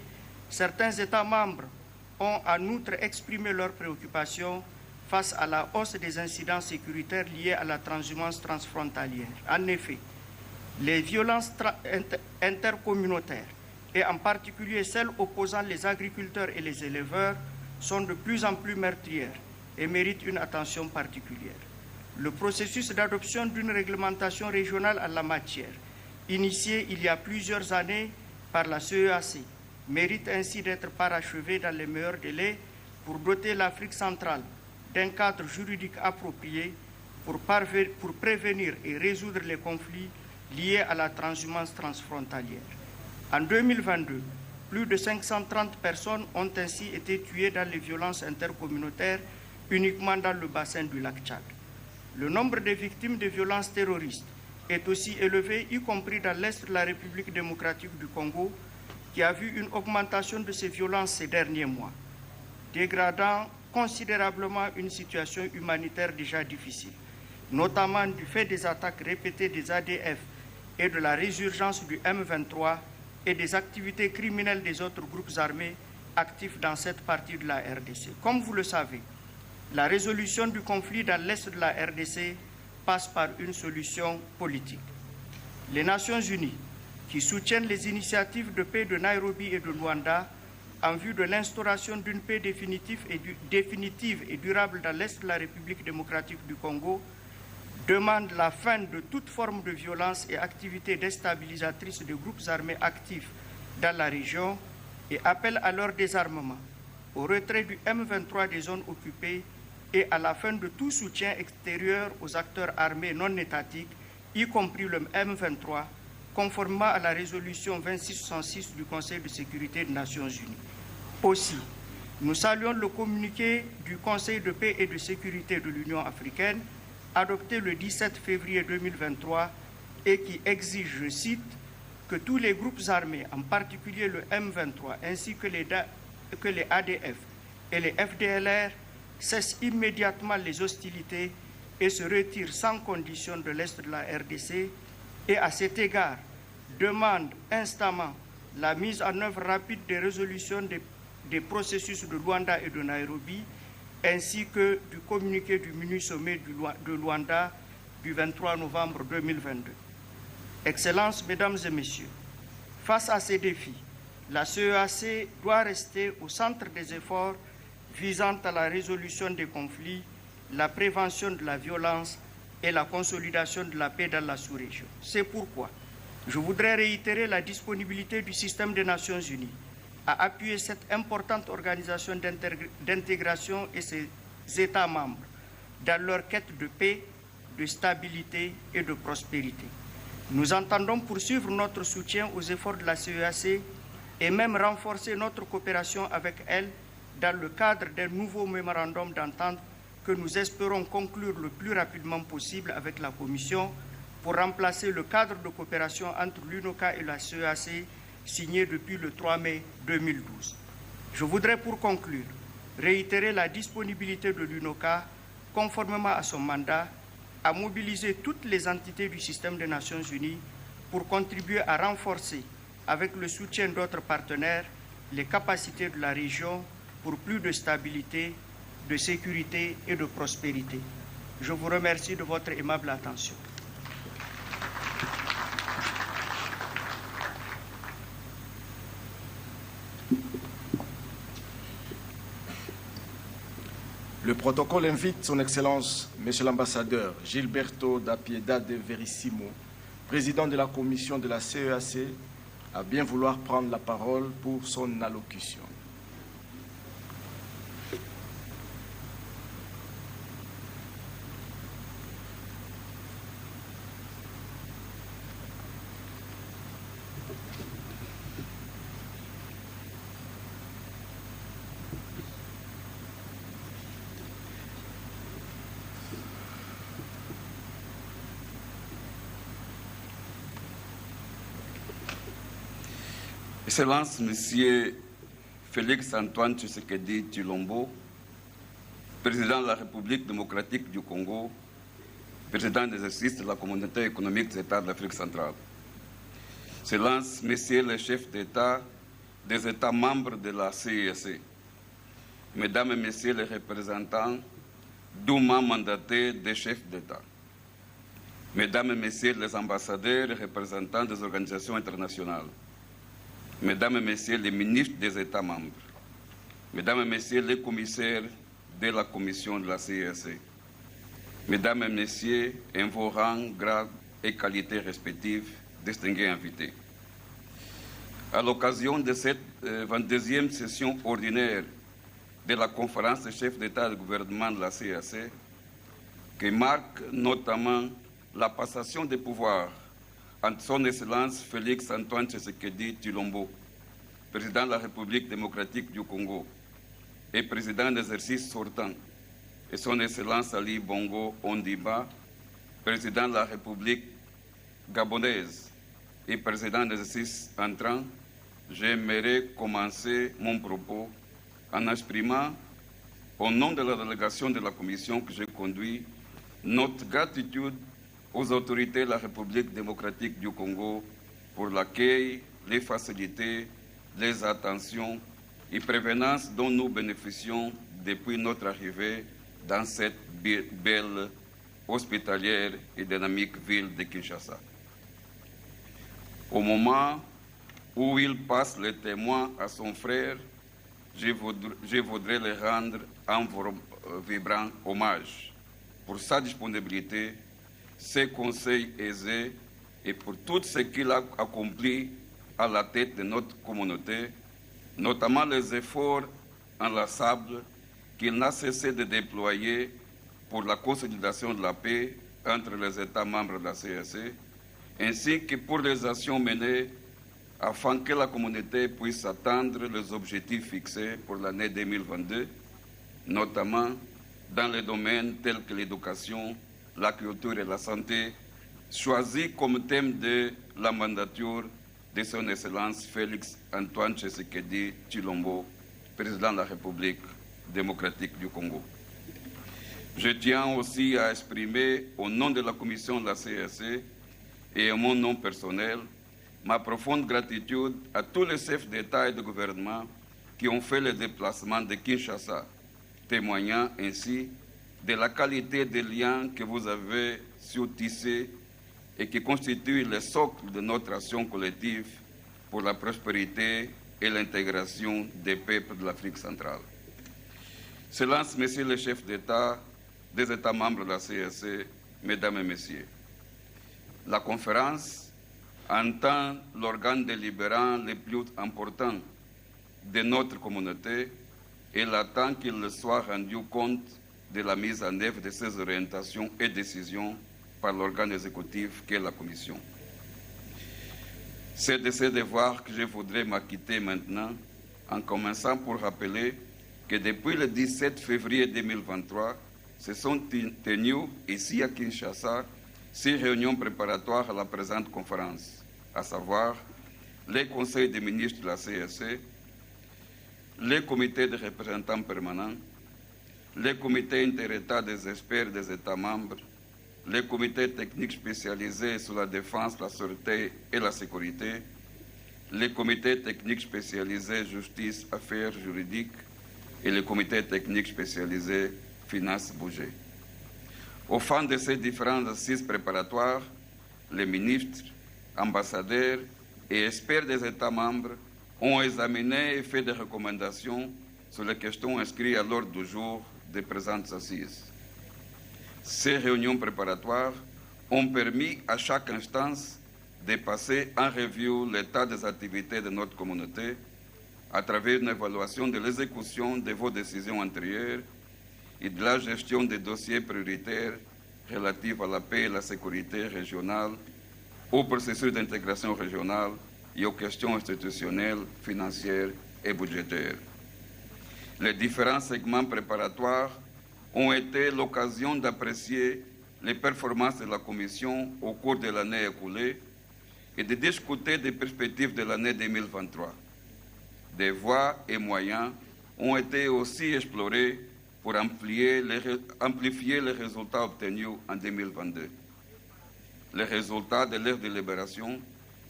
certains États membres ont en outre exprimé leurs préoccupations face à la hausse des incidents sécuritaires liés à la transhumance transfrontalière. En effet, les violences intercommunautaires, et en particulier celles opposant les agriculteurs et les éleveurs, sont de plus en plus meurtrières et méritent une attention particulière. Le processus d'adoption d'une réglementation régionale en la matière, initié il y a plusieurs années par la CEAC, mérite ainsi d'être parachevé dans les meilleurs délais pour doter l'Afrique centrale d'un cadre juridique approprié pour prévenir et résoudre les conflits liés à la transhumance transfrontalière. En 2022, plus de 530 personnes ont ainsi été tuées dans les violences intercommunautaires uniquement dans le bassin du lac Tchad. Le nombre de victimes de violences terroristes est aussi élevé, y compris dans l'est de la République démocratique du Congo, qui a vu une augmentation de ces violences ces derniers mois, dégradant considérablement une situation humanitaire déjà difficile, notamment du fait des attaques répétées des ADF et de la résurgence du M23 et des activités criminelles des autres groupes armés actifs dans cette partie de la RDC. Comme vous le savez, la résolution du conflit dans l'est de la RDC passe par une solution politique. Les Nations Unies, qui soutiennent les initiatives de paix de Nairobi et de Luanda en vue de l'instauration d'une paix définitive et durable dans l'est de la République démocratique du Congo, demandent la fin de toute forme de violence et activités déstabilisatrices de groupes armés actifs dans la région et appellent à leur désarmement, au retrait du M23 des zones occupées et à la fin de tout soutien extérieur aux acteurs armés non étatiques, y compris le M23, conformément à la résolution 2666 du Conseil de sécurité des Nations Unies. Aussi, nous saluons le communiqué du Conseil de paix et de sécurité de l'Union africaine, adopté le 17 février 2023 et qui exige, je cite, que tous les groupes armés, en particulier le M23 ainsi que les ADF et les FDLR, cessent immédiatement les hostilités et se retirent sans condition de l'Est de la RDC et à cet égard demande instamment la mise en œuvre rapide des résolutions des processus de Luanda et de Nairobi ainsi que du communiqué du mini-sommet de Luanda du 23 novembre 2022. Excellences, Mesdames et Messieurs, face à ces défis, la CEAC doit rester au centre des efforts visant à la résolution des conflits, la prévention de la violence et la consolidation de la paix dans la sous-région. C'est pourquoi je voudrais réitérer la disponibilité du système des Nations Unies à appuyer cette importante organisation d'intégration et ses États membres dans leur quête de paix, de stabilité et de prospérité. Nous entendons poursuivre notre soutien aux efforts de la CEAC et même renforcer notre coopération avec elle dans le cadre d'un nouveau mémorandum d'entente que nous espérons conclure le plus rapidement possible avec la Commission pour remplacer le cadre de coopération entre l'UNOCA et la CEAC signé depuis le 3 mai 2012. Je voudrais pour conclure réitérer la disponibilité de l'UNOCA, conformément à son mandat, à mobiliser toutes les entités du système des Nations Unies pour contribuer à renforcer, avec le soutien d'autres partenaires, les capacités de la région pour plus de stabilité, de sécurité et de prospérité. Je vous remercie de votre aimable attention. Le protocole invite son Excellence, Monsieur l'ambassadeur Gilberto da Piedade Verissimo, président de la commission de la CEAC, à bien vouloir prendre la parole pour son allocution. Excellence, Monsieur Félix Antoine Tshisekedi Tshilombo, président de la République démocratique du Congo, président d'exercice de la Communauté économique des États de l'Afrique centrale. Excellence, Messieurs les chefs d'État des États membres de la CEAC, Mesdames et Messieurs les représentants dûment mandatés des chefs d'État, Mesdames et Messieurs les ambassadeurs et représentants des organisations internationales, Mesdames et Messieurs les ministres des États membres, Mesdames et Messieurs les commissaires de la Commission de la CEAC, Mesdames et Messieurs, en vos rangs, grades et qualités respectives, distingués invités. À l'occasion de cette 22e session ordinaire de la conférence des chefs d'État et de gouvernement de la CEAC, qui marque notamment la passation des pouvoirs entre son Excellence Félix Antoine Tshisekedi Tshilombo, président de la République démocratique du Congo et président d'exercice sortant, et son Excellence Ali Bongo Ondimba, président de la République gabonaise et président d'exercice entrant, j'aimerais commencer mon propos en exprimant, au nom de la délégation de la Commission que j'ai conduite, notre gratitude aux autorités de la République démocratique du Congo pour l'accueil, les facilités, les attentions et prévenances dont nous bénéficions depuis notre arrivée dans cette belle, hospitalière et dynamique ville de Kinshasa. Au moment où il passe le témoin à son frère, je voudrais le rendre un vibrant hommage pour sa disponibilité, ses conseils aisés et pour tout ce qu'il a accompli à la tête de notre communauté, notamment les efforts inlassables qu'il n'a cessé de déployer pour la consolidation de la paix entre les États membres de la CEAC, ainsi que pour les actions menées afin que la communauté puisse atteindre les objectifs fixés pour l'année 2022, notamment dans les domaines tels que l'éducation, la culture et la santé, choisis comme thème de la mandature de son Excellence Félix Antoine Tshisekedi Tshilombo, président de la République démocratique du Congo. Je tiens aussi à exprimer, au nom de la Commission de la CEAC et à mon nom personnel, ma profonde gratitude à tous les chefs d'État et de gouvernement qui ont fait le déplacement de Kinshasa, témoignant ainsi de la qualité des liens que vous avez su tisser et qui constituent le socle de notre action collective pour la prospérité et l'intégration des peuples de l'Afrique centrale. Excellences, Messieurs les chefs d'État des États membres de la CEAC, Mesdames et Messieurs, la conférence, en tant l'organe délibérant le plus important de notre communauté, il attend qu'il soit rendu compte de la mise en œuvre de ces orientations et décisions par l'organe exécutif qu'est la Commission. C'est de ce devoir que je voudrais m'acquitter maintenant, en commençant pour rappeler que depuis le 17 février 2023, se sont tenues ici à Kinshasa 6 réunions préparatoires à la présente conférence, à savoir les conseils des ministres de la CEAC, les comités de représentants permanents, les comités inter-États des experts des États membres, les comités techniques spécialisés sur la défense, la sûreté et la sécurité, les comités techniques spécialisés justice, affaires juridiques et les comités techniques spécialisés finances, budget. Au fin de ces différentes assises préparatoires, les ministres, ambassadeurs et experts des États membres ont examiné et fait des recommandations sur les questions inscrites à l'ordre du jour des présentes assises. Ces réunions préparatoires ont permis à chaque instance de passer en revue l'état des activités de notre communauté à travers une évaluation de l'exécution de vos décisions antérieures et de la gestion des dossiers prioritaires relatifs à la paix et la sécurité régionale, au processus d'intégration régionale et aux questions institutionnelles, financières et budgétaires. Les différents segments préparatoires ont été l'occasion d'apprécier les performances de la Commission au cours de l'année écoulée et de discuter des perspectives de l'année 2023. Des voies et moyens ont été aussi explorés pour amplifier les résultats obtenus en 2022. Les résultats de leur délibération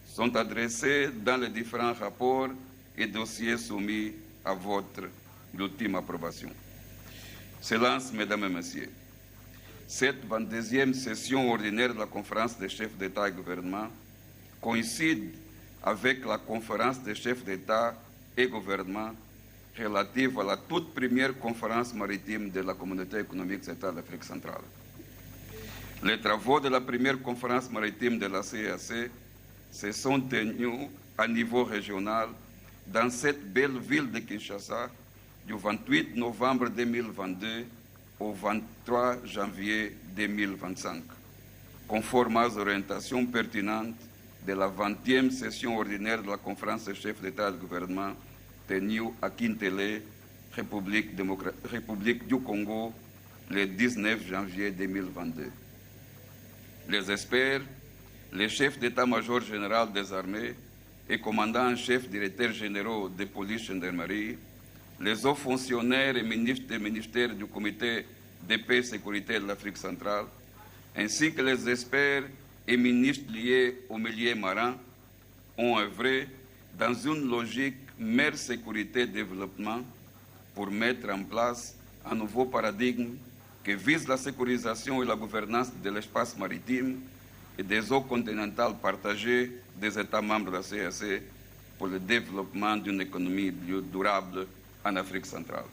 sont adressés dans les différents rapports et dossiers soumis à votre ultime approbation. Excellences, Mesdames et Messieurs, cette 22e session ordinaire de la conférence des chefs d'État et de gouvernement coïncide avec la conférence des chefs d'État et gouvernement relative à la toute première conférence maritime de la Communauté économique d'État d'Afrique centrale. Les travaux de la première conférence maritime de la CEAC se sont tenus à niveau régional dans cette belle ville de Kinshasa du 28 novembre 2022 au 23 janvier 2025, conforme aux orientations pertinentes de la 20e session ordinaire de la conférence des chefs d'État et de gouvernement tenue à Kintele, République du Congo, le 19 janvier 2022. Les experts, les chefs d'état-major général des armées et commandants en chef directeurs généraux de police et gendarmerie, les hauts fonctionnaires et ministres des ministères du Comité de paix et sécurité de l'Afrique centrale, ainsi que les experts et ministres liés au milieu marin, ont œuvré dans une logique mer sécurité et développement pour mettre en place un nouveau paradigme qui vise la sécurisation et la gouvernance de l'espace maritime et des eaux continentales partagées des États membres de la CEAC pour le développement d'une économie durable en Afrique centrale.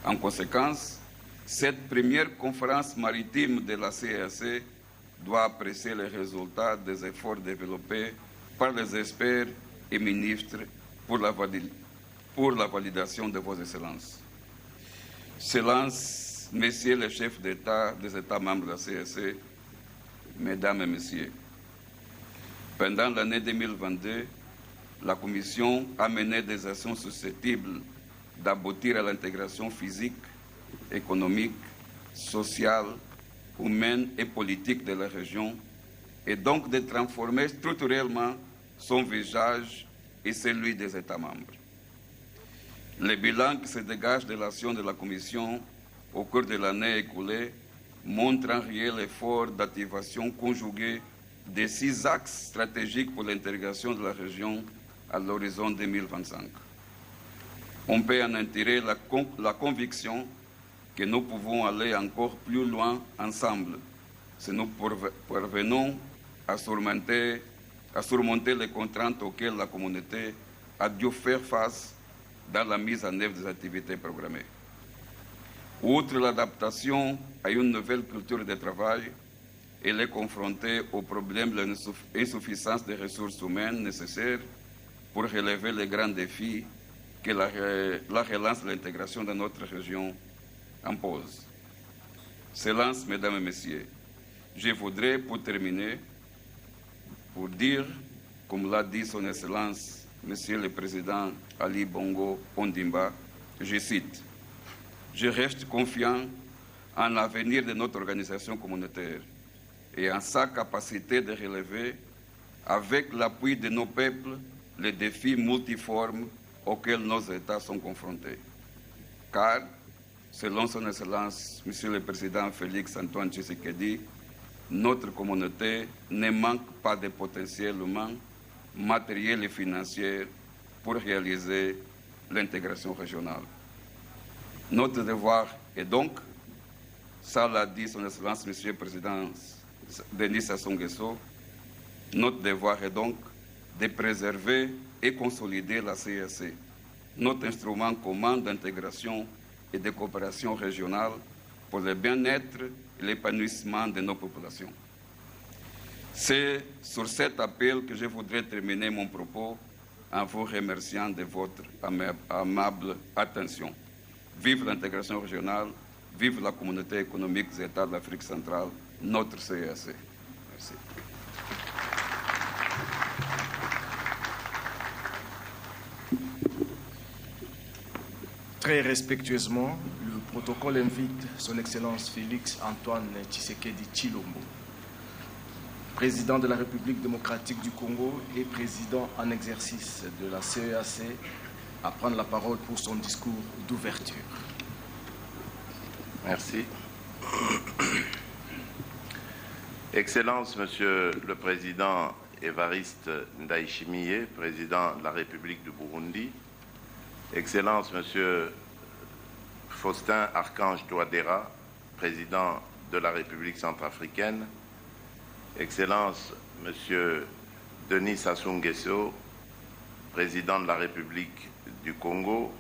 En conséquence, cette première conférence maritime de la CEAC doit apprécier les résultats des efforts développés par les experts et ministres pour la validation de vos excellences. Excellences, Messieurs les chefs d'État des États membres de la CEAC, Mesdames et Messieurs, pendant l'année 2022, la Commission a mené des actions susceptibles d'aboutir à l'intégration physique, économique, sociale, humaine et politique de la région et donc de transformer structurellement son visage et celui des États membres. Le bilan qui se dégage de l'action de la Commission au cours de l'année écoulée montre un réel effort d'activation conjuguée des 6 axes stratégiques pour l'intégration de la région à l'horizon 2025. On peut en tirer la conviction que nous pouvons aller encore plus loin ensemble si nous parvenons à surmonter les contraintes auxquelles la communauté a dû faire face dans la mise en œuvre des activités programmées. Outre l'adaptation à une nouvelle culture de travail, elle est confrontée au problème de l'insuffisance des ressources humaines nécessaires pour relever les grands défis que la relance de l'intégration de notre région impose. Excellences, Mesdames et Messieurs, je voudrais, pour terminer, pour dire, comme l'a dit son Excellence, Monsieur le Président Ali Bongo Ondimba, je cite, « Je reste confiant en l'avenir de notre organisation communautaire et en sa capacité de relever, avec l'appui de nos peuples, les défis multiformes auxquels nos États sont confrontés. Car, selon son Excellence, Monsieur le Président Félix Antoine Tshisekedi, notre communauté ne manque pas de potentiel humain, matériel et financier pour réaliser l'intégration régionale. Notre devoir est donc, ça l'a dit son Excellence, Monsieur le Président Denis Sassou Nguesso, notre devoir est donc de préserver et consolider la CEAC, notre instrument commun d'intégration et de coopération régionale pour le bien-être et l'épanouissement de nos populations. C'est sur cet appel que je voudrais terminer mon propos en vous remerciant de votre amable attention. Vive l'intégration régionale, vive la communauté économique des États de l'Afrique centrale, notre CEAC. Merci. Très respectueusement, le protocole invite son Excellence Félix Antoine Tshisekedi Tshilombo. président de la République démocratique du Congo et président en exercice de la CEAC, à prendre la parole pour son discours d'ouverture. Merci. Excellence, Monsieur le Président Évariste Ndayishimiye, Président de la République du Burundi. Excellence, Monsieur Faustin Archange Touadéra, Président de la République centrafricaine. Excellence, Monsieur Denis Sassou Nguesso, Président de la République du Congo.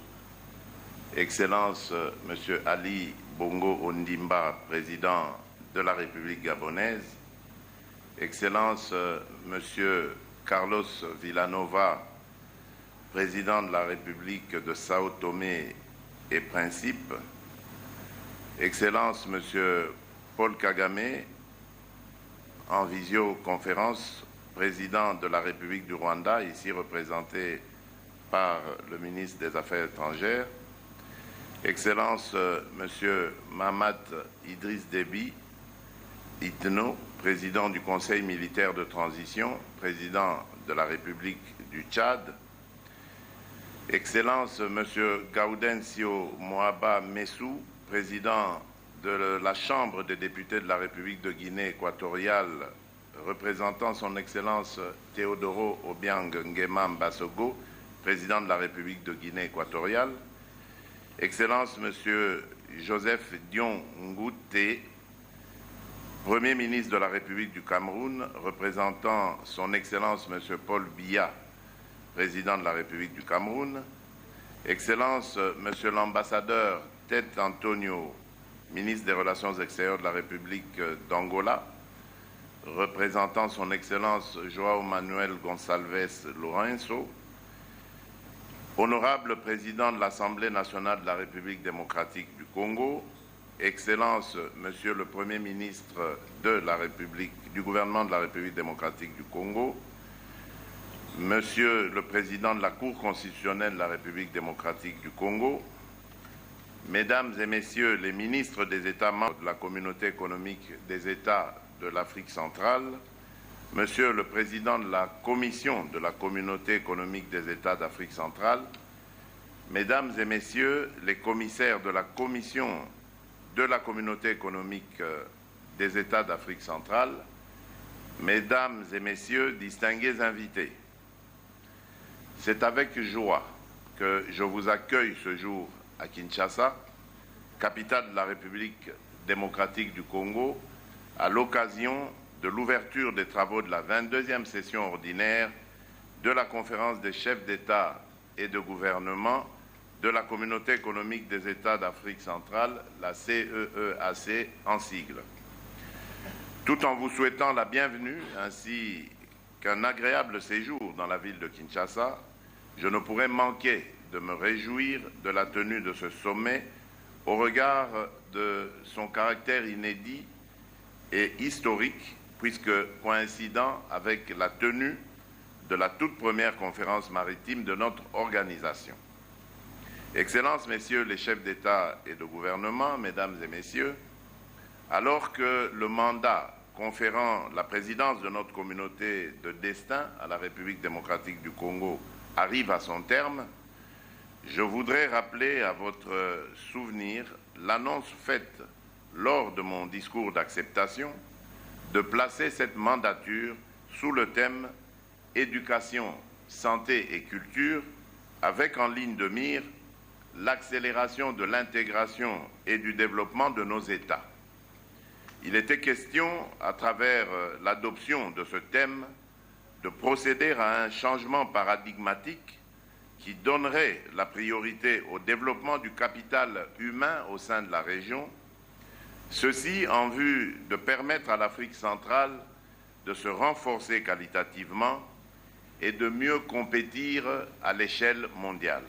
Excellence, Monsieur Ali Bongo Ondimba, Président de la République gabonaise. Excellence, Monsieur Carlos Villanova, Président de la République de Sao Tomé et Principe. Excellence, Monsieur Paul Kagame, en visioconférence, Président de la République du Rwanda, ici représenté par le ministre des Affaires étrangères. Excellence, Monsieur Mahamat Idriss Déby Itno, Président du Conseil militaire de transition, Président de la République du Tchad. Excellence, Monsieur Gaudencio Moaba Messou, Président de la Chambre des députés de la République de Guinée équatoriale, représentant son Excellence Théodoro Obiang Nguema Mbasogo, Président de la République de Guinée équatoriale. Excellence, Monsieur Joseph Dion Ngouté, Premier ministre de la République du Cameroun, représentant son Excellence Monsieur Paul Biya, Président de la République du Cameroun. Excellence, Monsieur l'ambassadeur Tete Antonio, ministre des Relations extérieures de la République d'Angola, représentant son Excellence João Manuel Gonçalves Lourenço. Honorable Président de l'Assemblée nationale de la République démocratique du Congo, Excellence, Monsieur le Premier ministre du gouvernement de la République démocratique du Congo, Monsieur le Président de la Cour constitutionnelle de la République démocratique du Congo, Mesdames et Messieurs les ministres des États membres de la Communauté économique des États de l'Afrique centrale, Monsieur le Président de la Commission de la Communauté économique des États d'Afrique centrale, Mesdames et Messieurs les commissaires de la Commission de la Communauté économique des États d'Afrique centrale, Mesdames et Messieurs, distingués invités, c'est avec joie que je vous accueille ce jour à Kinshasa, capitale de la République démocratique du Congo, à l'occasion de l'ouverture des travaux de la 22e session ordinaire de la conférence des chefs d'État et de gouvernement de la Communauté économique des États d'Afrique centrale, la CEEAC en sigle. Tout en vous souhaitant la bienvenue ainsi qu'un agréable séjour dans la ville de Kinshasa, je ne pourrais manquer de me réjouir de la tenue de ce sommet au regard de son caractère inédit et historique, puisque coïncidant avec la tenue de la toute première conférence maritime de notre organisation. Excellences, Messieurs les chefs d'État et de gouvernement, Mesdames et Messieurs, alors que le mandat conférant la présidence de notre communauté de destin à la République démocratique du Congo arrive à son terme, je voudrais rappeler à votre souvenir l'annonce faite lors de mon discours d'acceptation de placer cette mandature sous le thème « Éducation, santé et culture » avec en ligne de mire l'accélération de l'intégration et du développement de nos États. Il était question, à travers l'adoption de ce thème, de procéder à un changement paradigmatique qui donnerait la priorité au développement du capital humain au sein de la région, ceci en vue de permettre à l'Afrique centrale de se renforcer qualitativement et de mieux compétir à l'échelle mondiale.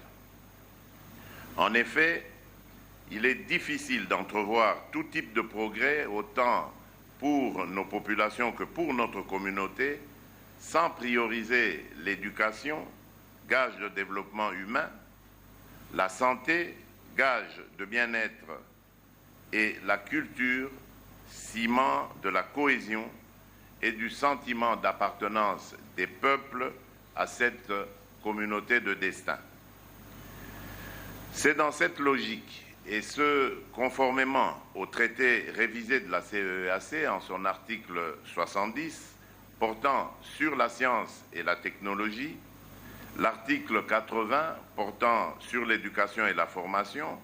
En effet, il est difficile d'entrevoir tout type de progrès, autant pour nos populations que pour notre communauté, sans prioriser l'éducation, gage de développement humain, la santé, gage de bien-être, et la culture, ciment de la cohésion et du sentiment d'appartenance des peuples à cette communauté de destin. C'est dans cette logique, et ce, conformément au traité révisé de la CEEAC en son article 70, portant sur la science et la technologie, l'article 80 portant sur l'éducation et la formation,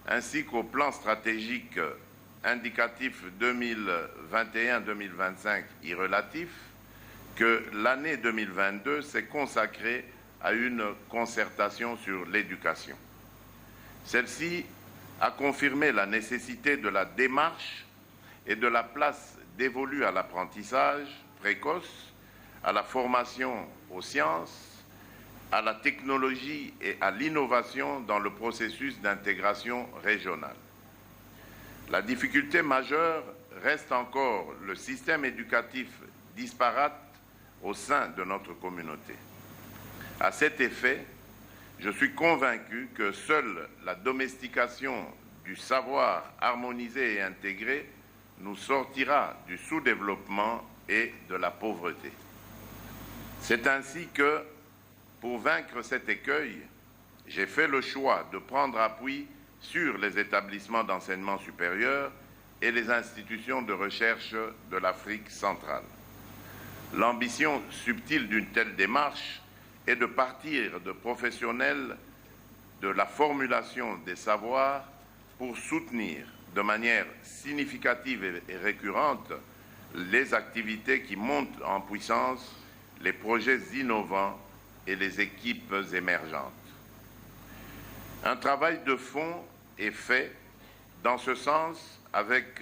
ainsi qu'au plan stratégique indicatif 2021-2025 y relatif, que l'année 2022 s'est consacrée à une concertation sur l'éducation. Celle-ci a confirmé la nécessité de la démarche et de la place dévolue à l'apprentissage précoce, à la formation aux sciences, à la technologie et à l'innovation dans le processus d'intégration régionale. La difficulté majeure reste encore le système éducatif disparate au sein de notre communauté. À cet effet, je suis convaincu que seule la domestication du savoir harmonisé et intégré nous sortira du sous-développement et de la pauvreté. C'est ainsi que, pour vaincre cet écueil, j'ai fait le choix de prendre appui sur les établissements d'enseignement supérieur et les institutions de recherche de l'Afrique centrale. L'ambition subtile d'une telle démarche est de partir de professionnels de la formulation des savoirs pour soutenir de manière significative et récurrente les activités qui montent en puissance, les projets innovants et les équipes émergentes. Un travail de fond est fait dans ce sens avec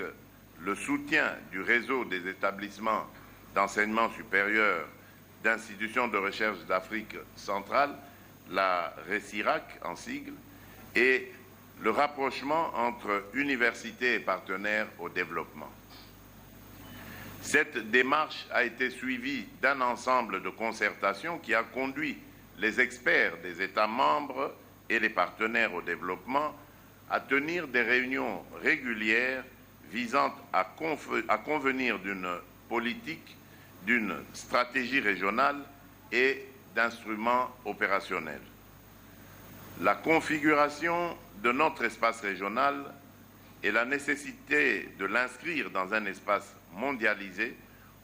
le soutien du réseau des établissements d'enseignement supérieur d'institutions de recherche d'Afrique centrale, la RECIRAC en sigle, et le rapprochement entre universités et partenaires au développement. Cette démarche a été suivie d'un ensemble de concertations qui a conduit les experts des États membres et les partenaires au développement à tenir des réunions régulières visant à convenir d'une politique, d'une stratégie régionale et d'instruments opérationnels. La configuration de notre espace régional et la nécessité de l'inscrire dans un espace mondialisé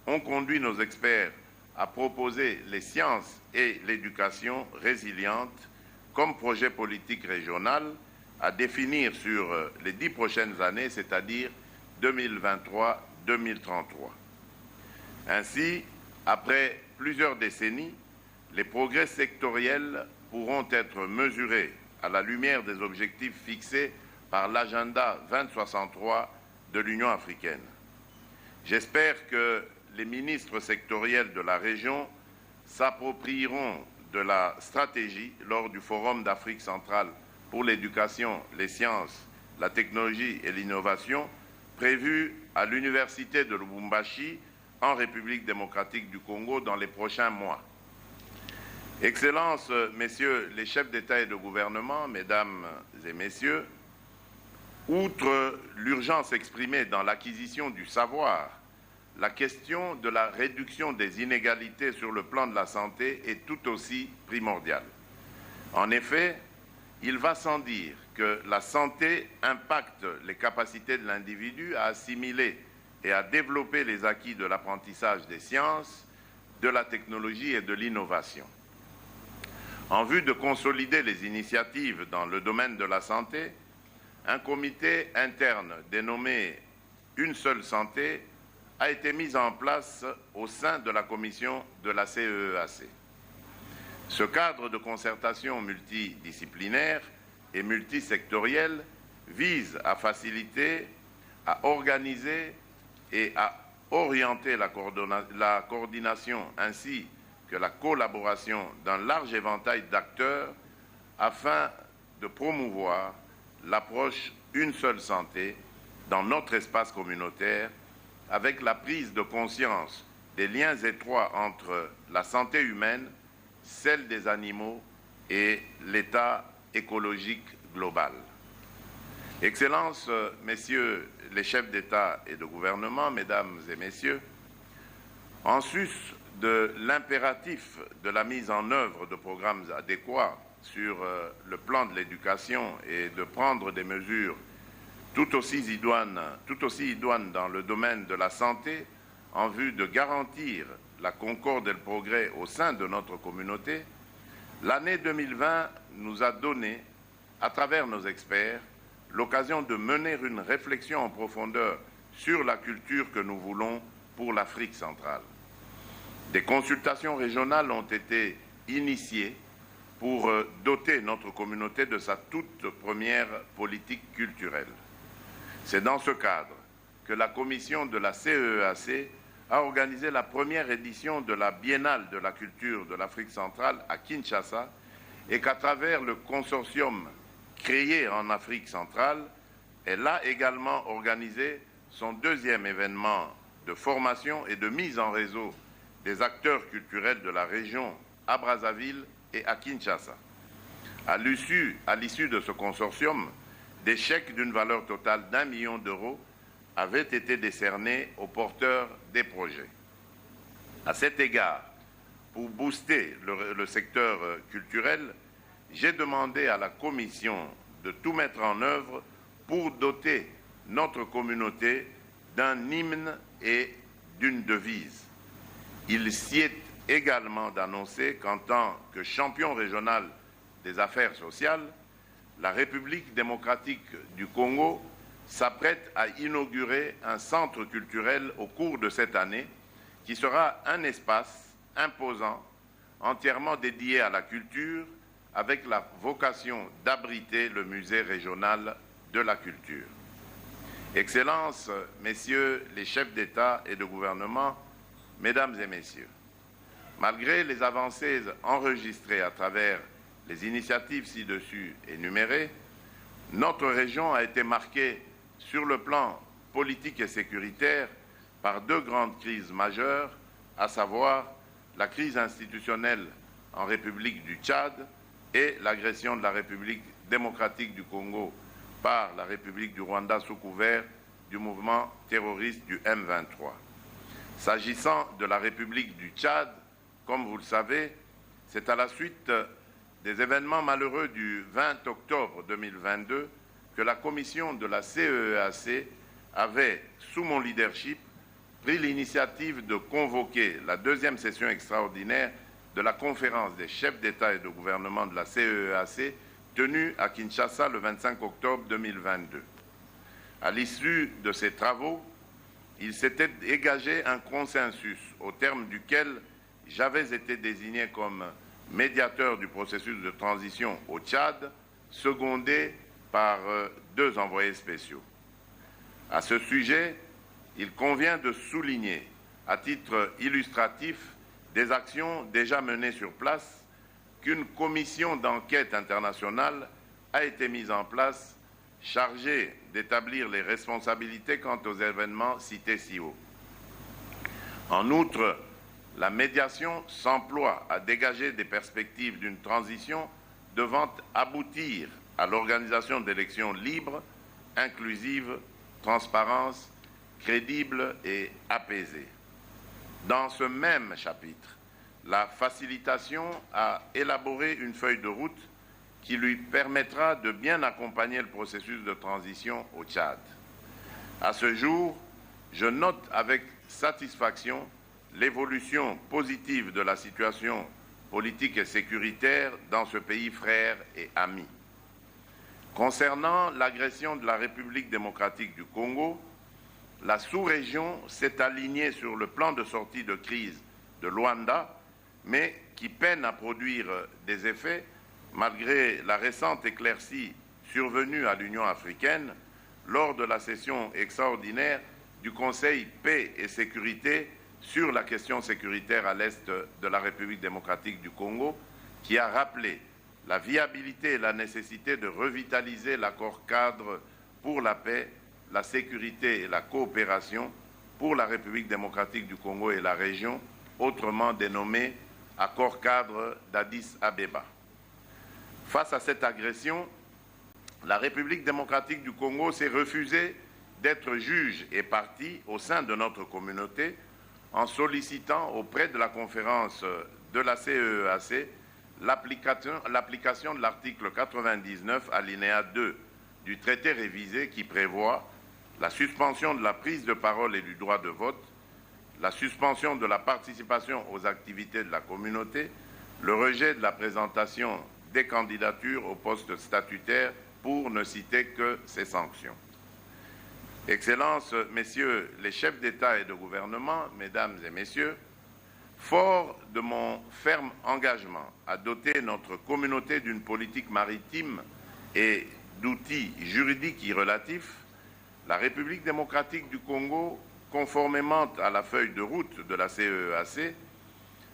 ont conduit nos experts à proposer les sciences et l'éducation résilientes comme projet politique régional à définir sur les 10 prochaines années, c'est-à-dire 2023-2033. Ainsi, après plusieurs décennies, les progrès sectoriels pourront être mesurés à la lumière des objectifs fixés par l'agenda 2063 de l'Union africaine. J'espère que les ministres sectoriels de la région s'approprieront de la stratégie lors du Forum d'Afrique centrale pour l'éducation, les sciences, la technologie et l'innovation prévu à l'Université de Lubumbashi en République démocratique du Congo dans les prochains mois. Excellences, Messieurs les chefs d'État et de gouvernement, Mesdames et Messieurs, outre l'urgence exprimée dans l'acquisition du savoir, la question de la réduction des inégalités sur le plan de la santé est tout aussi primordiale. En effet, il va sans dire que la santé impacte les capacités de l'individu à assimiler et à développer les acquis de l'apprentissage des sciences, de la technologie et de l'innovation. En vue de consolider les initiatives dans le domaine de la santé, un comité interne dénommé Une seule santé a été mis en place au sein de la commission de la CEEAC. Ce cadre de concertation multidisciplinaire et multisectoriel vise à faciliter, à organiser et à orienter la coordination ainsi que la collaboration d'un large éventail d'acteurs afin de promouvoir l'approche Une seule santé dans notre espace communautaire avec la prise de conscience des liens étroits entre la santé humaine, celle des animaux et l'état écologique global. Excellences, Messieurs les chefs d'État et de gouvernement, Mesdames et Messieurs, En sus de l'impératif de la mise en œuvre de programmes adéquats sur le plan de l'éducation et de prendre des mesures tout aussi idoines dans le domaine de la santé en vue de garantir la concorde et le progrès au sein de notre communauté, l'année 2020 nous a donné, à travers nos experts, l'occasion de mener une réflexion en profondeur sur la culture que nous voulons pour l'Afrique centrale. Des consultations régionales ont été initiées pour doter notre communauté de sa toute première politique culturelle. C'est dans ce cadre que la commission de la CEEAC a organisé la première édition de la Biennale de la culture de l'Afrique centrale à Kinshasa et qu'à travers le consortium créé en Afrique centrale, elle a également organisé son deuxième événement de formation et de mise en réseau des acteurs culturels de la région à Brazzaville et à Kinshasa. À l'issue de ce consortium, des chèques d'une valeur totale d'1 million d'euros avaient été décernés aux porteurs des projets. À cet égard, pour booster le secteur culturel, j'ai demandé à la Commission de tout mettre en œuvre pour doter notre communauté d'un hymne et d'une devise. Il s'y est également d'annoncer qu'en tant que champion régional des affaires sociales, la République démocratique du Congo s'apprête à inaugurer un centre culturel au cours de cette année qui sera un espace imposant, entièrement dédié à la culture, avec la vocation d'abriter le musée régional de la culture. Excellences, Messieurs les chefs d'État et de gouvernement, Mesdames et Messieurs, malgré les avancées enregistrées à travers les initiatives ci-dessus énumérées, notre région a été marquée sur le plan politique et sécuritaire par deux grandes crises majeures, à savoir la crise institutionnelle en République du Tchad et l'agression de la République démocratique du Congo par la République du Rwanda sous couvert du mouvement terroriste du M23. S'agissant de la République du Tchad, comme vous le savez, c'est à la suite des événements malheureux du 20 octobre 2022 que la commission de la CEEAC avait, sous mon leadership, pris l'initiative de convoquer la deuxième session extraordinaire de la conférence des chefs d'État et de gouvernement de la CEEAC tenue à Kinshasa le 25 octobre 2022. À l'issue de ces travaux, il s'était dégagé un consensus au terme duquel j'avais été désigné comme médiateur du processus de transition au Tchad, secondé par deux envoyés spéciaux. À ce sujet, il convient de souligner, à titre illustratif, des actions déjà menées sur place, qu'une commission d'enquête internationale a été mise en place chargée d'établir les responsabilités quant aux événements cités si haut. En outre, la médiation s'emploie à dégager des perspectives d'une transition devant aboutir à l'organisation d'élections libres, inclusives, transparentes, crédibles et apaisées. Dans ce même chapitre, la facilitation a élaboré une feuille de route qui lui permettra de bien accompagner le processus de transition au Tchad. À ce jour, je note avec satisfaction l'évolution positive de la situation politique et sécuritaire dans ce pays frère et ami. Concernant l'agression de la République démocratique du Congo, la sous-région s'est alignée sur le plan de sortie de crise de Luanda, mais qui peine à produire des effets malgré la récente éclaircie survenue à l'Union africaine lors de la session extraordinaire du Conseil paix et sécurité sur la question sécuritaire à l'est de la République démocratique du Congo, qui a rappelé la viabilité et la nécessité de revitaliser l'accord cadre pour la paix, la sécurité et la coopération pour la République démocratique du Congo et la région, autrement dénommé accord cadre d'Addis Abeba. Face à cette agression, la République démocratique du Congo s'est refusée d'être juge et partie au sein de notre communauté en sollicitant auprès de la conférence de la CEEAC l'application de l'article 99 alinéa 2 du traité révisé qui prévoit la suspension de la prise de parole et du droit de vote, la suspension de la participation aux activités de la communauté, le rejet de la présentation des candidatures au poste statutaire, pour ne citer que ces sanctions. Excellences, Messieurs les chefs d'État et de gouvernement, Mesdames et Messieurs, fort de mon ferme engagement à doter notre communauté d'une politique maritime et d'outils juridiques y relatifs, la République démocratique du Congo, conformément à la feuille de route de la CEEAC,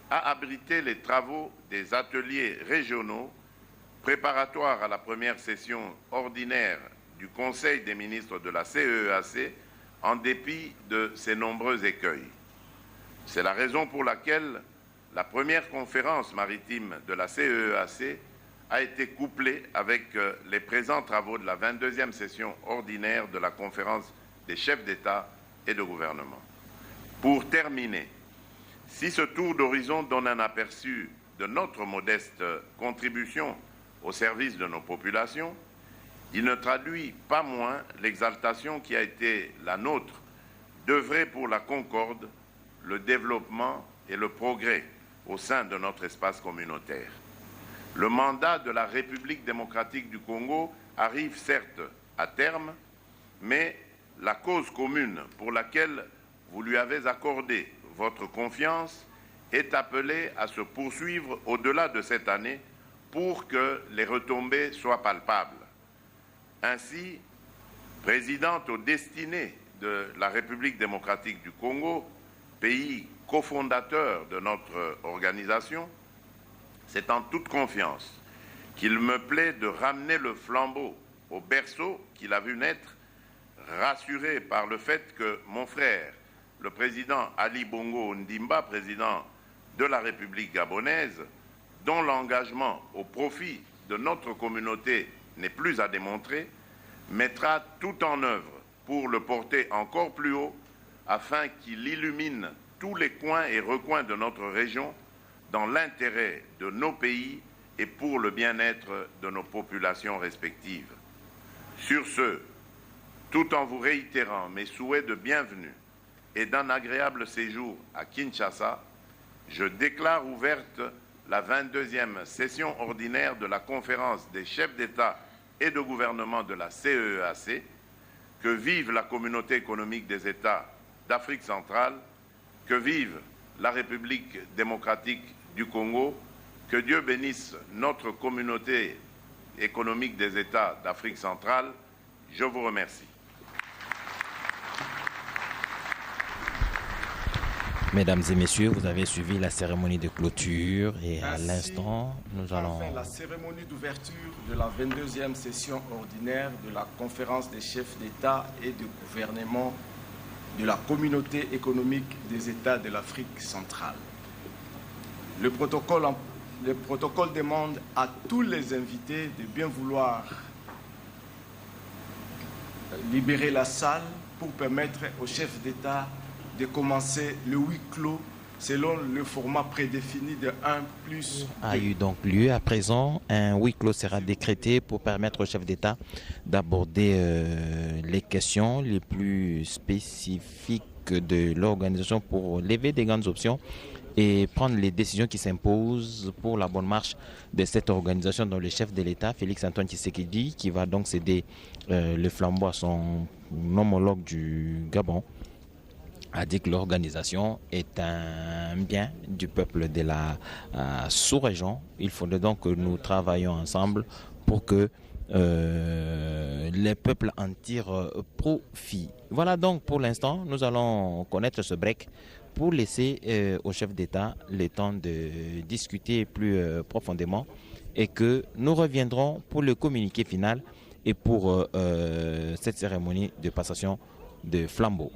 a abrité les travaux des ateliers régionaux préparatoires à la première session ordinaire du Conseil des ministres de la CEEAC en dépit de ces nombreux écueils. C'est la raison pour laquelle la première conférence maritime de la CEEAC a été couplée avec les présents travaux de la 22e session ordinaire de la conférence des chefs d'État et de gouvernement. Pour terminer, si ce tour d'horizon donne un aperçu de notre modeste contribution au service de nos populations, il ne traduit pas moins l'exaltation qui a été la nôtre d'œuvrer pour la concorde, le développement et le progrès au sein de notre espace communautaire. Le mandat de la République démocratique du Congo arrive certes à terme, mais la cause commune pour laquelle vous lui avez accordé votre confiance est appelée à se poursuivre au-delà de cette année pour que les retombées soient palpables. Ainsi, présidente aux destinées de la République démocratique du Congo, pays cofondateur de notre organisation, c'est en toute confiance qu'il me plaît de ramener le flambeau au berceau qu'il a vu naître, rassuré par le fait que mon frère, le président Ali Bongo Ondimba, président de la République gabonaise, dont l'engagement au profit de notre communauté n'est plus à démontrer, mettra tout en œuvre pour le porter encore plus haut afin qu'il illumine tous les coins et recoins de notre région dans l'intérêt de nos pays et pour le bien-être de nos populations respectives. Sur ce, tout en vous réitérant mes souhaits de bienvenue et d'un agréable séjour à Kinshasa, je déclare ouverte la 22e session ordinaire de la conférence des chefs d'État et de gouvernement de la CEEAC. Que vive la communauté économique des États d'Afrique centrale, que vive la République démocratique du Congo, que Dieu bénisse notre communauté économique des États d'Afrique centrale. Je vous remercie. Mesdames et messieurs, vous avez suivi la cérémonie de clôture et à l'instant, nous allons... La cérémonie d'ouverture de la 22e session ordinaire de la conférence des chefs d'État et de gouvernement de la communauté économique des États de l'Afrique centrale. Le protocole demande à tous les invités de bien vouloir libérer la salle pour permettre aux chefs d'État de commencer le huis clos selon le format prédéfini de 1+2. A eu donc lieu. À présent, un huis clos sera décrété pour permettre au chef d'État d'aborder les questions les plus spécifiques de l'organisation pour lever des grandes options et prendre les décisions qui s'imposent pour la bonne marche de cette organisation, dont le chef de l'État, Félix Antoine Tshisekedi, qui va donc céder le flambeau à son homologue du Gabon, a dit que l'organisation est un bien du peuple de la sous-région. Il faudrait donc que nous travaillions ensemble pour que les peuples en tirent profit. Voilà donc pour l'instant, nous allons connaître ce break pour laisser au chef d'État le temps de discuter plus profondément et que nous reviendrons pour le communiqué final et pour cette cérémonie de passation de flambeau.